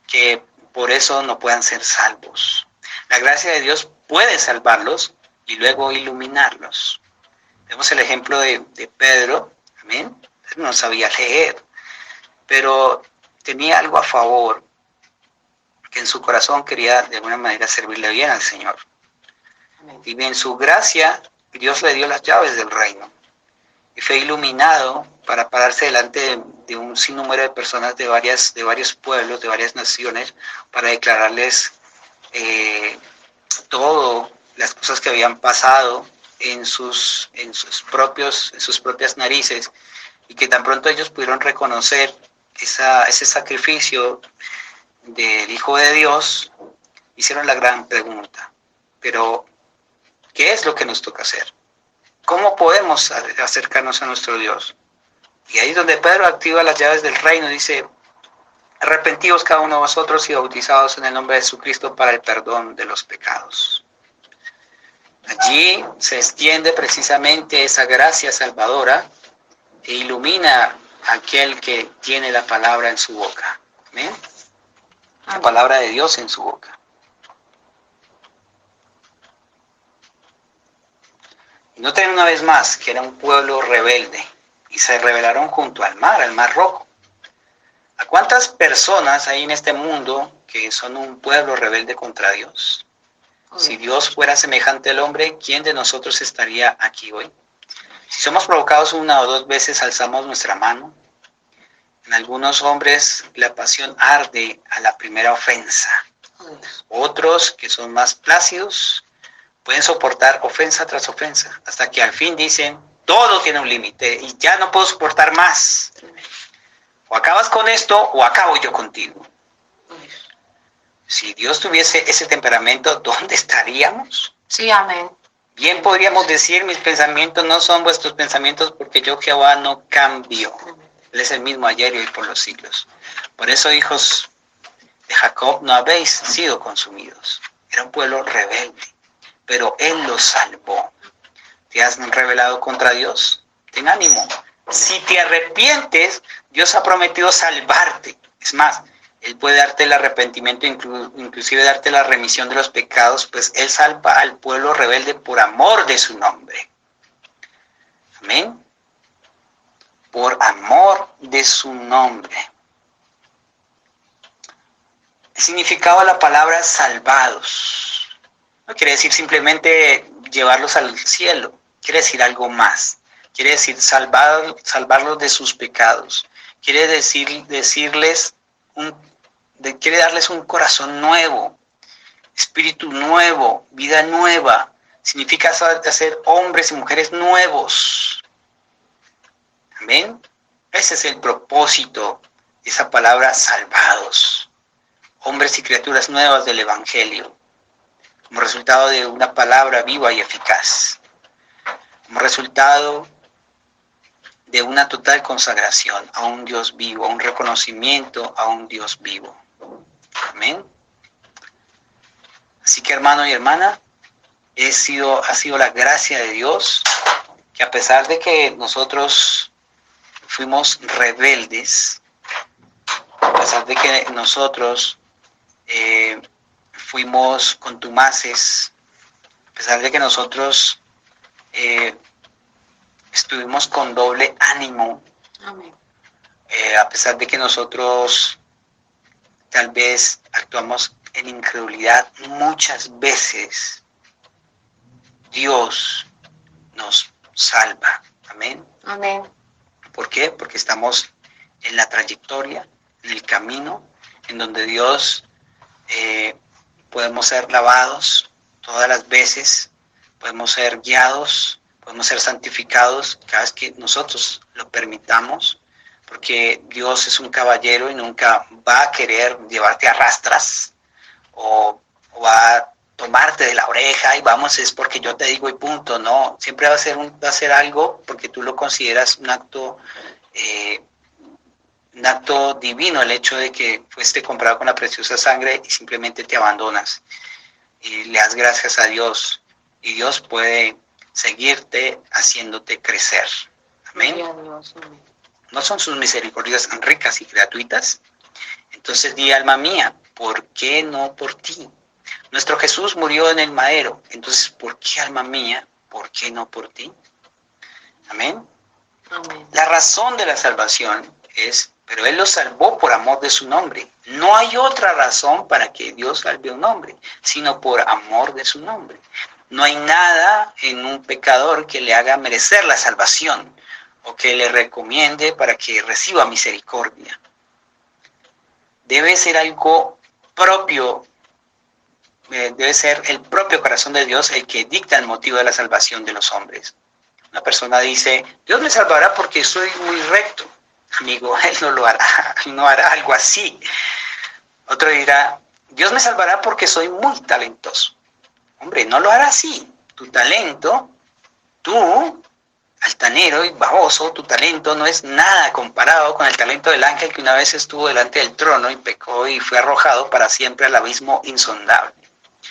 que por eso no puedan ser salvos. La gracia de Dios puede salvarlos y luego iluminarlos. Vemos el ejemplo de Pedro, amén. Él no sabía leer, pero tenía algo a favor, que en su corazón quería de alguna manera servirle bien al Señor. Amén. Y en su gracia, Dios le dio las llaves del reino. Y fue iluminado para pararse delante de un sinnúmero de personas de varios pueblos, de varias naciones, para declararles todas las cosas que habían pasado en sus propias narices, y que tan pronto ellos pudieron reconocer ese sacrificio del Hijo de Dios, hicieron la gran pregunta. Pero, ¿qué es lo que nos toca hacer? ¿Cómo podemos acercarnos a nuestro Dios? Y ahí es donde Pedro activa las llaves del reino, dice, arrepentidos cada uno de vosotros y bautizados en el nombre de Jesucristo para el perdón de los pecados. Allí se extiende precisamente esa gracia salvadora e ilumina a aquel que tiene la palabra en su boca. ¿Amén? La palabra de Dios en su boca. Y noten una vez más que era un pueblo rebelde y se rebelaron junto al Mar Rojo. ¿A cuántas personas hay en este mundo que son un pueblo rebelde contra Dios? Si Dios fuera semejante al hombre, ¿quién de nosotros estaría aquí hoy? Si somos provocados una o dos veces, alzamos nuestra mano. En algunos hombres la pasión arde a la primera ofensa. Otros, que son más plácidos, pueden soportar ofensa tras ofensa, hasta que al fin dicen, todo tiene un límite y ya no puedo soportar más. O acabas con esto o acabo yo contigo. Si Dios tuviese ese temperamento, ¿dónde estaríamos? Sí, amén. Bien podríamos decir, mis pensamientos no son vuestros pensamientos, porque yo Jehová no cambio. Él es el mismo ayer y hoy por los siglos. Por eso, hijos de Jacob, no habéis sido consumidos. Era un pueblo rebelde, pero Él los salvó. ¿Te has rebelado contra Dios? Ten ánimo. Si te arrepientes, Dios ha prometido salvarte. Es más, Él puede darte el arrepentimiento, inclusive darte la remisión de los pecados, pues Él salva al pueblo rebelde por amor de su nombre. Amén. Por amor de su nombre. El significado de la palabra salvados no quiere decir simplemente llevarlos al cielo, quiere decir algo más. Quiere decir salvarlos de sus pecados. Quiere quiere darles un corazón nuevo, espíritu nuevo, vida nueva. Significa hacer hombres y mujeres nuevos. Amén. Ese es el propósito de esa palabra salvados. Hombres y criaturas nuevas del Evangelio. Como resultado de una palabra viva y eficaz. Como resultado de una total consagración a un Dios vivo, a un reconocimiento a un Dios vivo. Amén. Así que, hermano y hermana, ha sido la gracia de Dios que, a pesar de que nosotros fuimos rebeldes, a pesar de que nosotros fuimos contumaces, a pesar de que nosotros estuvimos con doble ánimo, Amén. A pesar de que nosotros tal vez actuamos en incredulidad, muchas veces Dios nos salva. Amén. Amén. ¿Por qué? Porque estamos en la trayectoria, en el camino, en donde Dios podemos ser lavados todas las veces, podemos ser guiados, podemos ser santificados cada vez que nosotros lo permitamos, porque Dios es un caballero y nunca va a querer llevarte a rastras o va a tomarte de la oreja y vamos, es porque yo te digo y punto. No, siempre va a ser algo porque tú lo consideras un acto divino, el hecho de que fuiste comprado con la preciosa sangre y simplemente te abandonas y le das gracias a Dios, y Dios puede seguirte haciéndote crecer. Amén. ¿No son sus misericordias ricas y gratuitas? Entonces di, alma mía, ¿por qué no por ti? Nuestro Jesús murió en el madero. Entonces, ¿por qué, alma mía? ¿Por qué no por ti? Amén. Amén. La razón de la salvación es, pero Él los salvó por amor de su nombre. No hay otra razón para que Dios salve a un hombre, sino por amor de su nombre. No hay nada en un pecador que le haga merecer la salvación o que le recomiende para que reciba misericordia. Debe ser algo propio, debe ser el propio corazón de Dios el que dicta el motivo de la salvación de los hombres. Una persona dice, Dios me salvará porque soy muy recto. Amigo, Él no lo hará, no hará algo así. Otro dirá, Dios me salvará porque soy muy talentoso. Hombre, no lo hará así. Tu talento, tú, altanero y baboso, tu talento no es nada comparado con el talento del ángel que una vez estuvo delante del trono y pecó y fue arrojado para siempre al abismo insondable.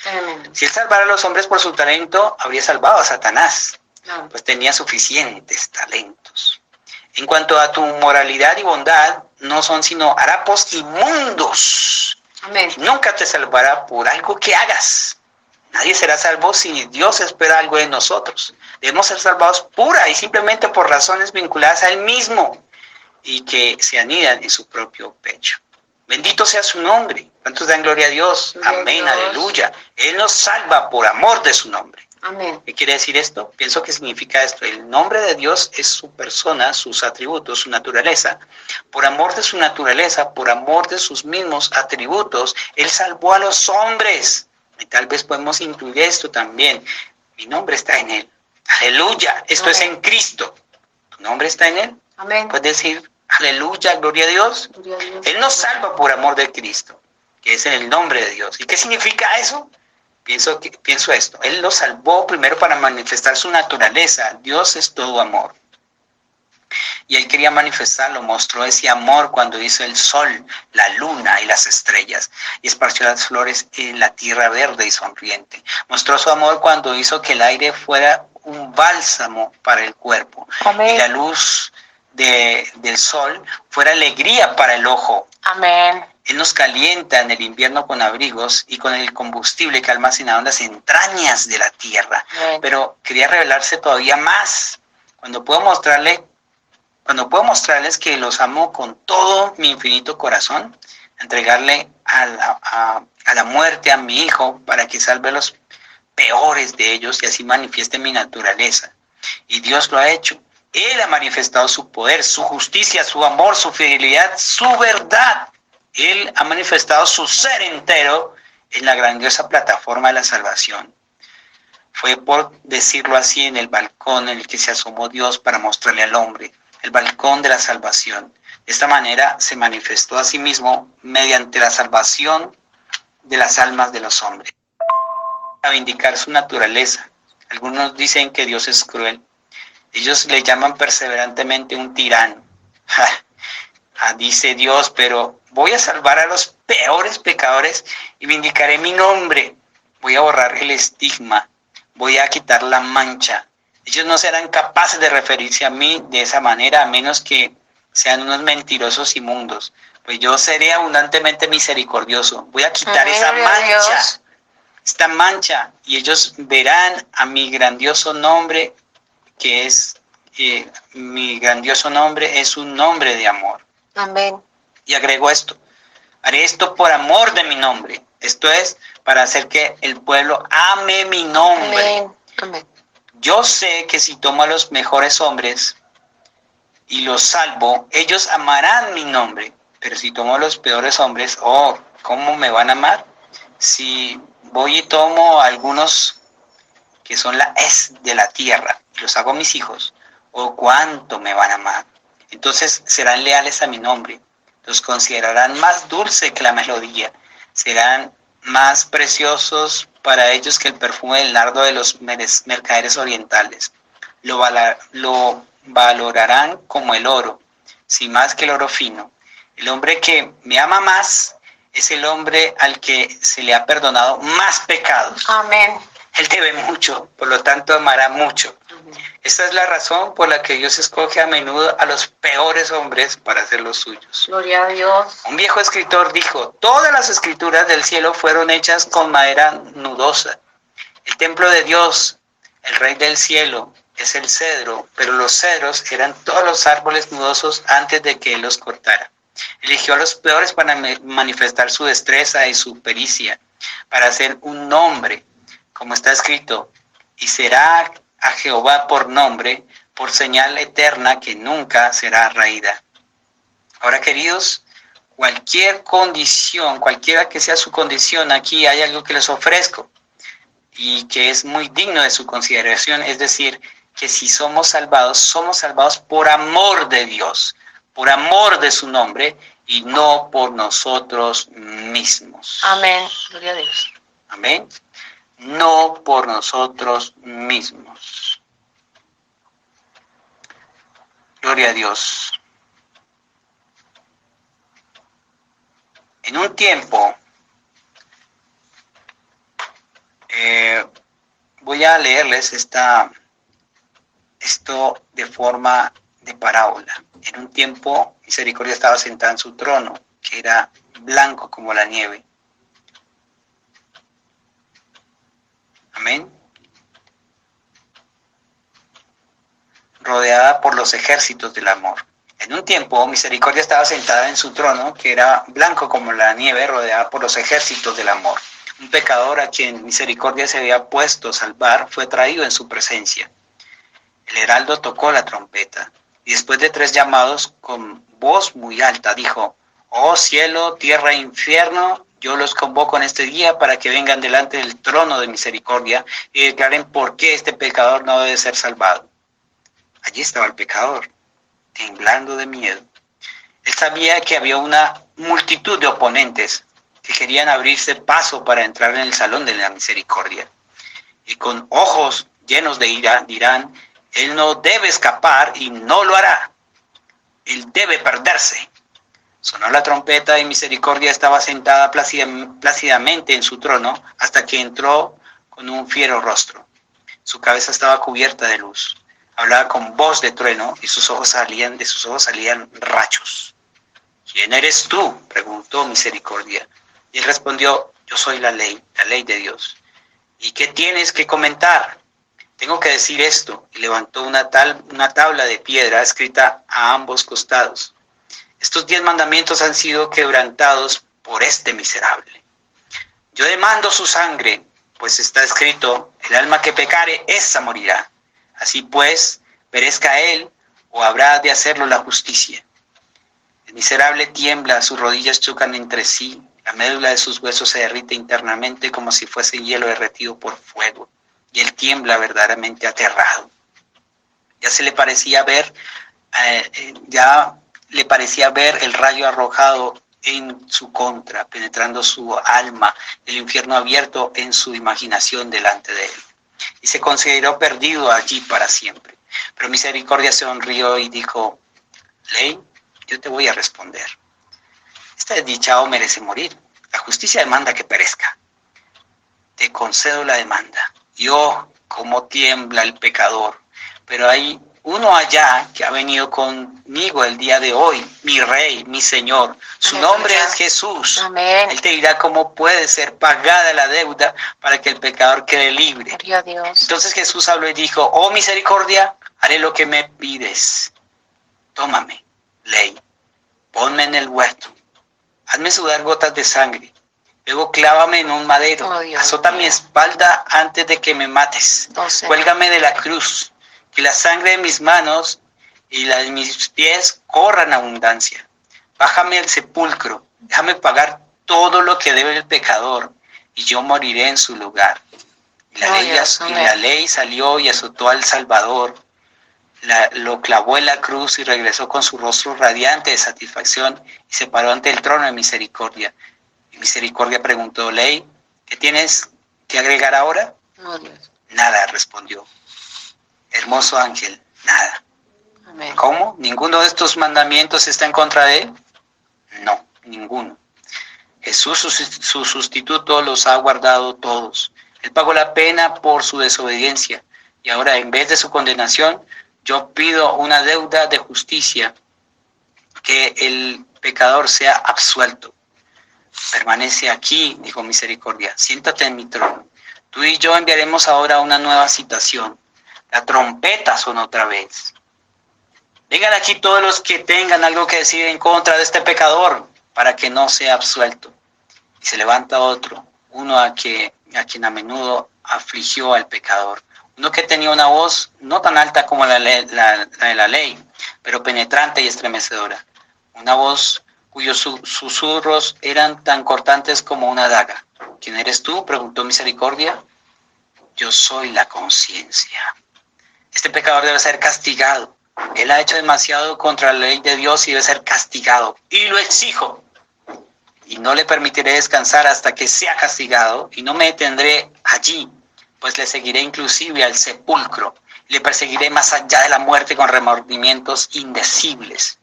Amén. Si él salvara a los hombres por su talento, habría salvado a Satanás, No. pues tenía suficientes talentos. En cuanto a tu moralidad y bondad, no son sino harapos inmundos. Amén. Nunca te salvará por algo que hagas. Nadie será salvo si Dios espera algo de nosotros. Debemos ser salvados pura y simplemente por razones vinculadas a Él mismo y que se anidan en su propio pecho. Bendito sea su nombre. ¿Cuántos dan gloria a Dios? Gloria a Amén, Dios. aleluya. Él nos salva por amor de su nombre. Amén. ¿Qué quiere decir esto? Pienso que significa esto. El nombre de Dios es su persona, sus atributos, su naturaleza. Por amor de su naturaleza, por amor de sus mismos atributos, Él salvó a los hombres. Y tal vez podemos incluir esto también. Mi nombre está en Él. Aleluya. Esto es en Cristo. ¿Tu nombre está en Él? Amén. Puedes decir, aleluya, gloria a Dios. Gloria a Dios. Él nos salva por amor de Cristo, que es en el nombre de Dios. ¿Y qué significa eso? Pienso esto. Él lo salvó primero para manifestar su naturaleza. Dios es todo amor. Y Él quería manifestarlo, mostró ese amor cuando hizo el sol, la luna y las estrellas, y esparció las flores en la tierra verde y sonriente. Mostró su amor cuando hizo que el aire fuera un bálsamo para el cuerpo. Amén. Y la luz del sol fuera alegría para el ojo. Amén. Él nos calienta en el invierno con abrigos y con el combustible que almacenado en las entrañas de la tierra. Amén. Pero quería revelarse todavía más. Cuando puedo mostrarles que los amo con todo mi infinito corazón, entregarle a la muerte a mi hijo para que salve a los peores de ellos y así manifieste mi naturaleza. Y Dios lo ha hecho. Él ha manifestado su poder, su justicia, su amor, su fidelidad, su verdad. Él ha manifestado su ser entero en la grandiosa plataforma de la salvación. Fue, por decirlo así, en el balcón en el que se asomó Dios para mostrarle al hombre, el balcón de la salvación. De esta manera se manifestó a sí mismo mediante la salvación de las almas de los hombres. A vindicar su naturaleza. Algunos dicen que Dios es cruel. Ellos le llaman perseverantemente un tirano. Dice Dios, pero voy a salvar a los peores pecadores y vindicaré mi nombre. Voy a borrar el estigma. Voy a quitar la mancha. Ellos no serán capaces de referirse a mí de esa manera, a menos que sean unos mentirosos inmundos. Pues yo seré abundantemente misericordioso. Voy a quitar esa mancha, esta mancha, y ellos verán a mi grandioso nombre, que es, mi grandioso nombre es un nombre de amor. Amén. Y agrego esto, haré esto por amor de mi nombre. Esto es para hacer que el pueblo ame mi nombre. Amén. Amén. Yo sé que si tomo a los mejores hombres y los salvo, ellos amarán mi nombre. Pero si tomo a los peores hombres, ¿cómo me van a amar? Si voy y tomo a algunos que son la es de la tierra y los hago mis hijos, ¿cuánto me van a amar? Entonces serán leales a mi nombre. Los considerarán más dulce que la melodía. Serán más preciosos para ellos que el perfume del nardo de los mercaderes orientales. Lo valorarán como el oro, si más que el oro fino. El hombre que me ama más es el hombre al que se le ha perdonado más pecados. Amén. Él debe mucho, por lo tanto amará mucho. Esta es la razón por la que Dios escoge a menudo a los peores hombres para hacer los suyos. Gloria a Dios. Un viejo escritor dijo, todas las escrituras del cielo fueron hechas con madera nudosa. El templo de Dios, el Rey del cielo, es el cedro, pero los cedros eran todos los árboles nudosos antes de que él los cortara. Eligió a los peores para manifestar su destreza y su pericia, para hacer un nombre, como está escrito, y será a Jehová por nombre, por señal eterna que nunca será raída. Ahora, queridos, cualquier condición, cualquiera que sea su condición, aquí hay algo que les ofrezco y que es muy digno de su consideración, es decir, que si somos salvados por amor de Dios, por amor de su nombre y no por nosotros mismos. Amén. Gloria a Dios. Amén. No por nosotros mismos. Gloria a Dios. En un tiempo, voy a leerles esto de forma de parábola. En un tiempo, Misericordia estaba sentada en su trono, que era blanco como la nieve. Amén. Rodeada por los ejércitos del amor. En un tiempo, Misericordia estaba sentada en su trono, que era blanco como la nieve, rodeada por los ejércitos del amor. Un pecador a quien Misericordia se había puesto a salvar fue traído en su presencia. El heraldo tocó la trompeta y después de 3 llamados con voz muy alta dijo: «Oh cielo, tierra e infierno, yo los convoco en este día para que vengan delante del trono de Misericordia y declaren por qué este pecador no debe ser salvado». Allí estaba el pecador, temblando de miedo. Él sabía que había una multitud de oponentes que querían abrirse paso para entrar en el salón de la Misericordia. Y con ojos llenos de ira dirán: «Él no debe escapar y no lo hará. Él debe perderse». Sonó la trompeta y Misericordia estaba sentada plácidamente en su trono hasta que entró con un fiero rostro. Su cabeza estaba cubierta de luz. Hablaba con voz de trueno y de sus ojos salían rayos. «¿Quién eres tú?», preguntó Misericordia. Y él respondió: «Yo soy la ley de Dios». «¿Y qué tienes que comentar?». «Tengo que decir esto», y levantó una tabla de piedra escrita a ambos costados. «Estos 10 mandamientos han sido quebrantados por este miserable. Yo demando su sangre, pues está escrito: el alma que pecare, esa morirá. Así pues, perezca él, o habrá de hacerlo la justicia». El miserable tiembla, sus rodillas chocan entre sí, la médula de sus huesos se derrite internamente como si fuese hielo derretido por fuego. Y él tiembla verdaderamente aterrado. Ya le parecía ver el rayo arrojado en su contra, penetrando su alma, el infierno abierto en su imaginación delante de él. Y se consideró perdido allí para siempre. Pero Misericordia sonrió y dijo: «Ley, yo te voy a responder. Este desdichado merece morir. La justicia demanda que perezca. Te concedo la demanda». Y oh, cómo tiembla el pecador. Pero hay uno allá que ha venido conmigo el día de hoy, mi Rey, mi Señor. Su nombre es Jesús. Amén. Él te dirá cómo puede ser pagada la deuda para que el pecador quede libre. Gloria a Dios. Entonces Jesús habló y dijo: «Oh Misericordia, haré lo que me pides. Tómame, Ley, ponme en el huerto. Hazme sudar gotas de sangre. Luego clávame en un madero. Azota mi espalda antes de que me mates. Cuélgame de la cruz. Que la sangre de mis manos y la de mis pies corran abundancia. Bájame al sepulcro. Déjame pagar todo lo que debe el pecador, y yo moriré en su lugar». Y la ley salió y azotó al Salvador. Lo clavó en la cruz y regresó con su rostro radiante de satisfacción y se paró ante el trono de Misericordia. Y Misericordia preguntó: «Ley, ¿qué tienes que agregar ahora?». Oh, Dios. «Nada», respondió. «Hermoso ángel, nada». Amén. «¿Cómo? ¿Ninguno de estos mandamientos está en contra de él?». «No, ninguno. Jesús, su sustituto, los ha guardado todos. Él pagó la pena por su desobediencia, y ahora, en vez de su condenación, yo pido una deuda de justicia, que el pecador sea absuelto». «Permanece aquí», dijo Misericordia, «siéntate en mi trono. Tú y yo enviaremos ahora una nueva citación». La trompeta sonó otra vez. «Vengan aquí todos los que tengan algo que decir en contra de este pecador, para que no sea absuelto». Y se levanta otro, uno a quien a menudo afligió al pecador. Uno que tenía una voz no tan alta como la de la ley, pero penetrante y estremecedora. Una voz cuyos susurros eran tan cortantes como una daga. «¿Quién eres tú?», preguntó Misericordia. «Yo soy la conciencia. Este pecador debe ser castigado. Él ha hecho demasiado contra la ley de Dios y debe ser castigado. Y lo exijo. Y no le permitiré descansar hasta que sea castigado. Y no me detendré allí, pues le seguiré inclusive al sepulcro. Le perseguiré más allá de la muerte con remordimientos indecibles.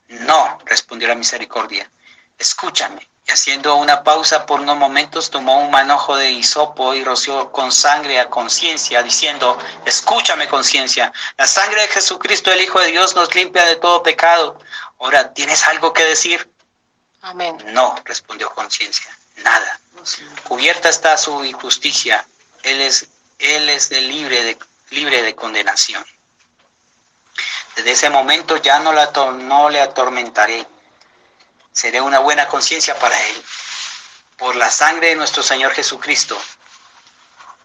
No, respondió la misericordia. Escúchame. Y haciendo una pausa por unos momentos, tomó un manojo de hisopo y roció con sangre a conciencia, diciendo: escúchame, conciencia, la sangre de Jesucristo, el Hijo de Dios, nos limpia de todo pecado. Ahora, ¿tienes algo que decir? Amén. No, respondió conciencia, nada. No, Señor. Cubierta está su injusticia. Él es libre de condenación. Desde ese momento ya no le atormentaré. Seré una buena conciencia para él. Por la sangre de nuestro Señor Jesucristo.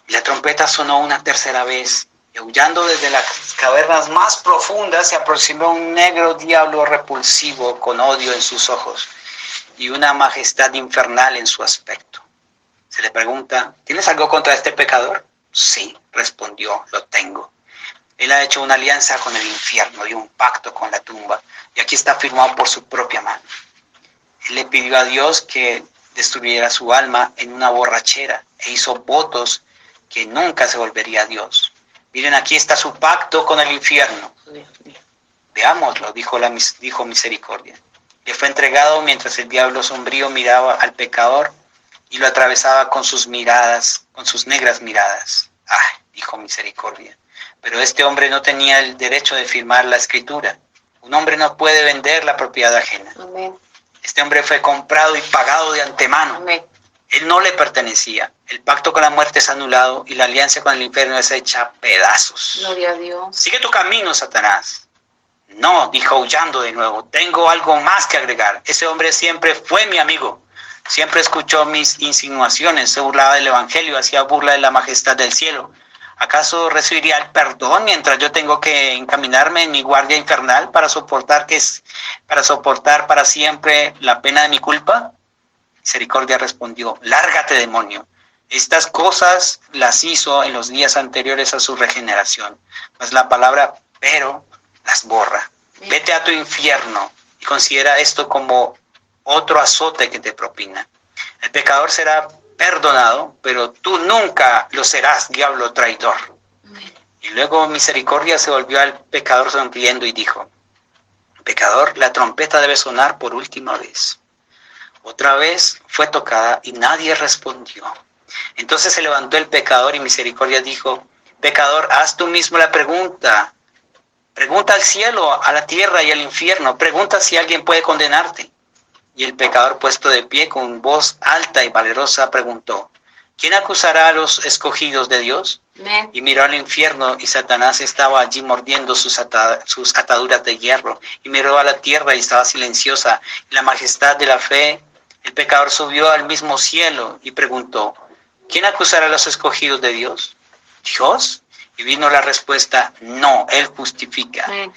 Y la trompeta sonó una tercera vez. Y aullando desde las cavernas más profundas se aproximó un negro diablo repulsivo con odio en sus ojos y una majestad infernal en su aspecto. Se le pregunta: ¿tienes algo contra este pecador? Sí, respondió, lo tengo. Él ha hecho una alianza con el infierno y un pacto con la tumba, y aquí está firmado por su propia mano. Él le pidió a Dios que destruyera su alma en una borrachera e hizo votos que nunca se volvería a Dios. Miren, aquí está su pacto con el infierno. Veámoslo, dijo Misericordia. Le fue entregado mientras el diablo sombrío miraba al pecador y lo atravesaba con sus miradas, con sus negras miradas. ¡Ah!, dijo Misericordia. Pero este hombre no tenía el derecho de firmar la escritura. Un hombre no puede vender la propiedad ajena. Amén. Este hombre fue comprado y pagado de antemano. Amén. Él no le pertenecía. El pacto con la muerte es anulado y la alianza con el infierno es hecha a pedazos. Gloria a Dios. Sigue tu camino, Satanás. No, dijo aullando de nuevo. Tengo algo más que agregar. Ese hombre siempre fue mi amigo. Siempre escuchó mis insinuaciones, se burlaba del evangelio, hacía burla de la majestad del cielo. ¿Acaso recibiría el perdón mientras yo tengo que encaminarme en mi guardia infernal para soportar para siempre la pena de mi culpa? Misericordia respondió: lárgate, demonio. Estas cosas las hizo en los días anteriores a su regeneración, mas la palabra pero las borra. Vete a tu infierno y considera esto como otro azote que te propina. El pecador será perdonado, pero tú nunca lo serás, diablo traidor. Y luego Misericordia se volvió al pecador sonriendo y dijo: pecador, la trompeta debe sonar por última vez. Otra vez fue tocada y nadie respondió. Entonces se levantó el pecador y Misericordia dijo: pecador, haz tú mismo la pregunta. Pregunta al cielo, a la tierra y al infierno. Pregunta si alguien puede condenarte. Y el pecador, puesto de pie con voz alta y valerosa, preguntó: ¿quién acusará a los escogidos de Dios? Amén. Y miró al infierno, y Satanás estaba allí mordiendo sus ataduras de hierro. Y miró a la tierra y estaba silenciosa. Y la majestad de la fe, el pecador subió al mismo cielo y preguntó: ¿quién acusará a los escogidos de Dios? ¿Dios? Y vino la respuesta: no, Él justifica. Amén.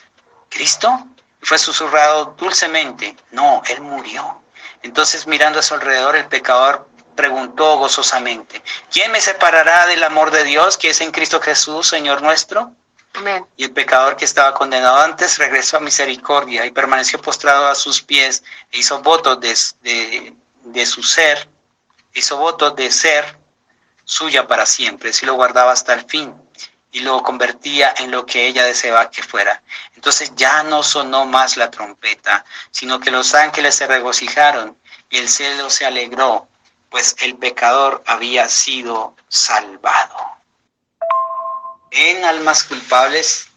¿Cristo? Y fue susurrado dulcemente: no, Él murió. Entonces, mirando a su alrededor, el pecador preguntó gozosamente: ¿quién me separará del amor de Dios que es en Cristo Jesús, Señor nuestro? Amén. Y el pecador que estaba condenado antes regresó a Misericordia y permaneció postrado a sus pies e hizo votos de su ser, hizo votos de ser suya para siempre, si lo guardaba hasta el fin y lo convertía en lo que ella deseaba que fuera. Entonces ya no sonó más la trompeta, sino que los ángeles se regocijaron y el cielo se alegró, pues el pecador había sido salvado. Ven, almas culpables,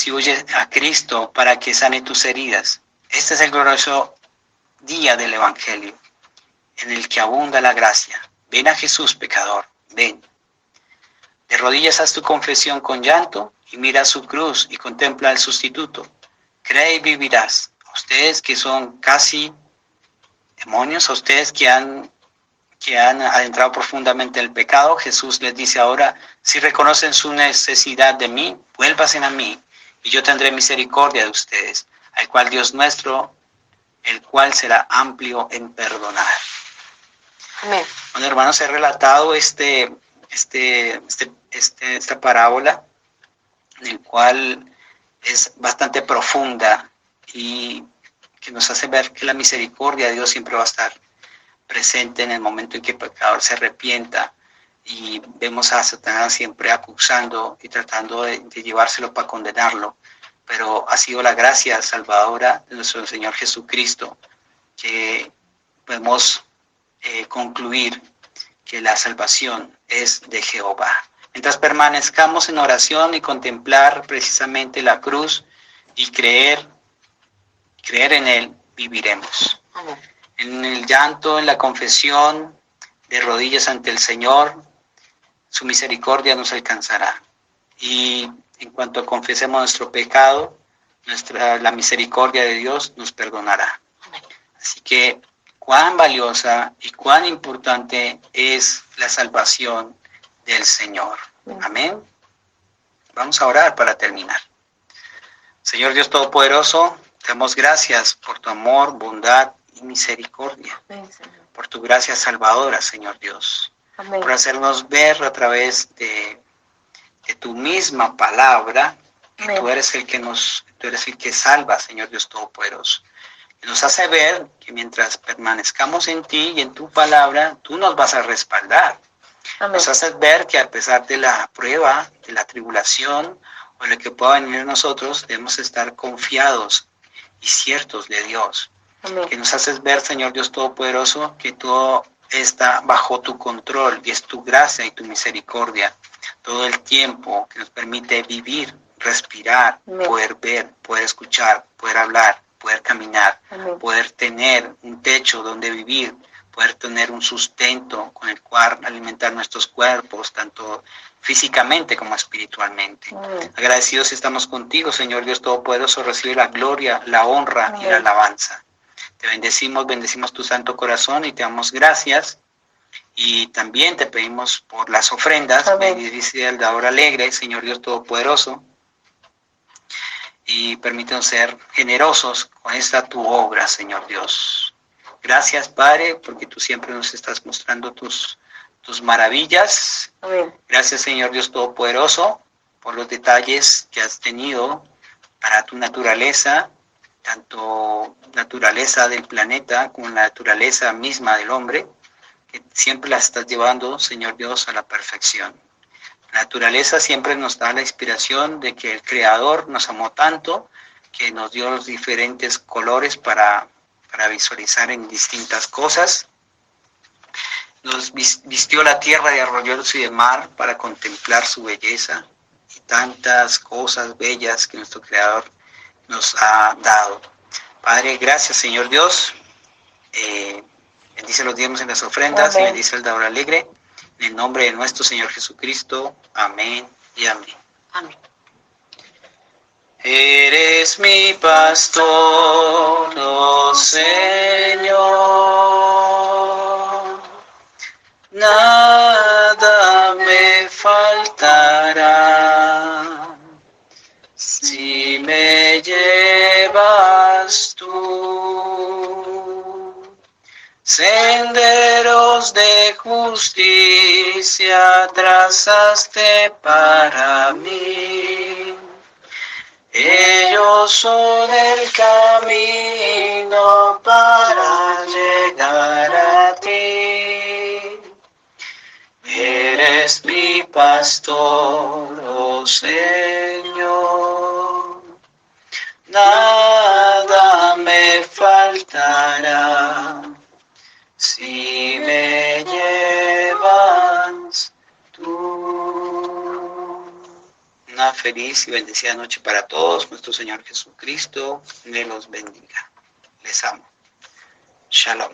y huye a Cristo para que sane tus heridas. Este es el glorioso día del Evangelio, en el que abunda la gracia. Ven a Jesús, pecador, ven. De rodillas haz tu confesión con llanto y mira su cruz y contempla al sustituto. Cree y vivirás. A ustedes que son casi demonios, a ustedes que han adentrado profundamente en el pecado, Jesús les dice ahora: si reconocen su necesidad de mí, vuélvanse a mí y yo tendré misericordia de ustedes, al cual Dios nuestro, el cual será amplio en perdonar. Amén. Bueno, hermanos, he relatado este esta parábola, en el cual es bastante profunda y que nos hace ver que la misericordia de Dios siempre va a estar presente en el momento en que el pecador se arrepienta, y vemos a Satanás siempre acusando y tratando de llevárselo para condenarlo, pero ha sido la gracia salvadora de nuestro Señor Jesucristo que podemos concluir que la salvación es de Jehová. Mientras permanezcamos en oración y contemplar precisamente la cruz y creer en Él, viviremos. Amén. En el llanto, en la confesión, de rodillas ante el Señor, su misericordia nos alcanzará. Y en cuanto confesemos nuestro pecado, la misericordia de Dios nos perdonará. Amén. Así que cuán valiosa y cuán importante es la salvación del Señor. Amén. Vamos a orar para terminar. Señor Dios Todopoderoso, te damos gracias por tu amor, bondad y misericordia. Amén, Señor. Por tu gracia salvadora, Señor Dios. Amén. Por hacernos ver a través de tu misma palabra que Amén. tú eres el que salva, Señor Dios Todopoderoso. Y nos hace ver que mientras permanezcamos en ti y en tu palabra, tú nos vas a respaldar. Amén. Nos haces ver que a pesar de la prueba, de la tribulación o lo que pueda venir a nosotros, debemos estar confiados y ciertos de Dios. Amén. Que nos haces ver, Señor Dios Todopoderoso, que todo está bajo tu control y es tu gracia y tu misericordia todo el tiempo que nos permite vivir, respirar, Amén. poder ver, poder escuchar, poder hablar, poder caminar, Amén. poder tener un techo donde vivir, poder tener un sustento con el cual alimentar nuestros cuerpos, tanto físicamente como espiritualmente. Amén. Agradecidos estamos contigo, Señor Dios Todopoderoso, recibe la gloria, la honra Amén. y la alabanza. Te bendecimos tu santo corazón y te damos gracias. Y también te pedimos por las ofrendas, Amén. bendice el dador alegre, Señor Dios Todopoderoso, y permítanos ser generosos con esta tu obra, Señor Dios. Gracias, Padre, porque tú siempre nos estás mostrando tus maravillas. Amén. Gracias, Señor Dios Todopoderoso, por los detalles que has tenido para tu naturaleza, tanto naturaleza del planeta como la naturaleza misma del hombre, que siempre la estás llevando, Señor Dios, a la perfección. La naturaleza siempre nos da la inspiración de que el Creador nos amó tanto que nos dio los diferentes colores para visualizar en distintas cosas. Nos vistió la tierra de arroyos y de mar para contemplar su belleza y tantas cosas bellas que nuestro Creador nos ha dado. Padre, gracias, Señor Dios. Bendice los diezmos en las ofrendas. Amén. Y bendice el dador alegre. En el nombre de nuestro Señor Jesucristo. Amén y amén. Amén. Eres mi pastor, oh Señor. Nada me faltará. Si me llevas tú, senderos de justicia trazaste para mí. Ellos son el camino para llegar a ti. Eres mi pastor, oh Señor. Nada me faltará si me llevas tú. Una feliz y bendecida noche para todos. Nuestro Señor Jesucristo les los bendiga. Les amo. Shalom.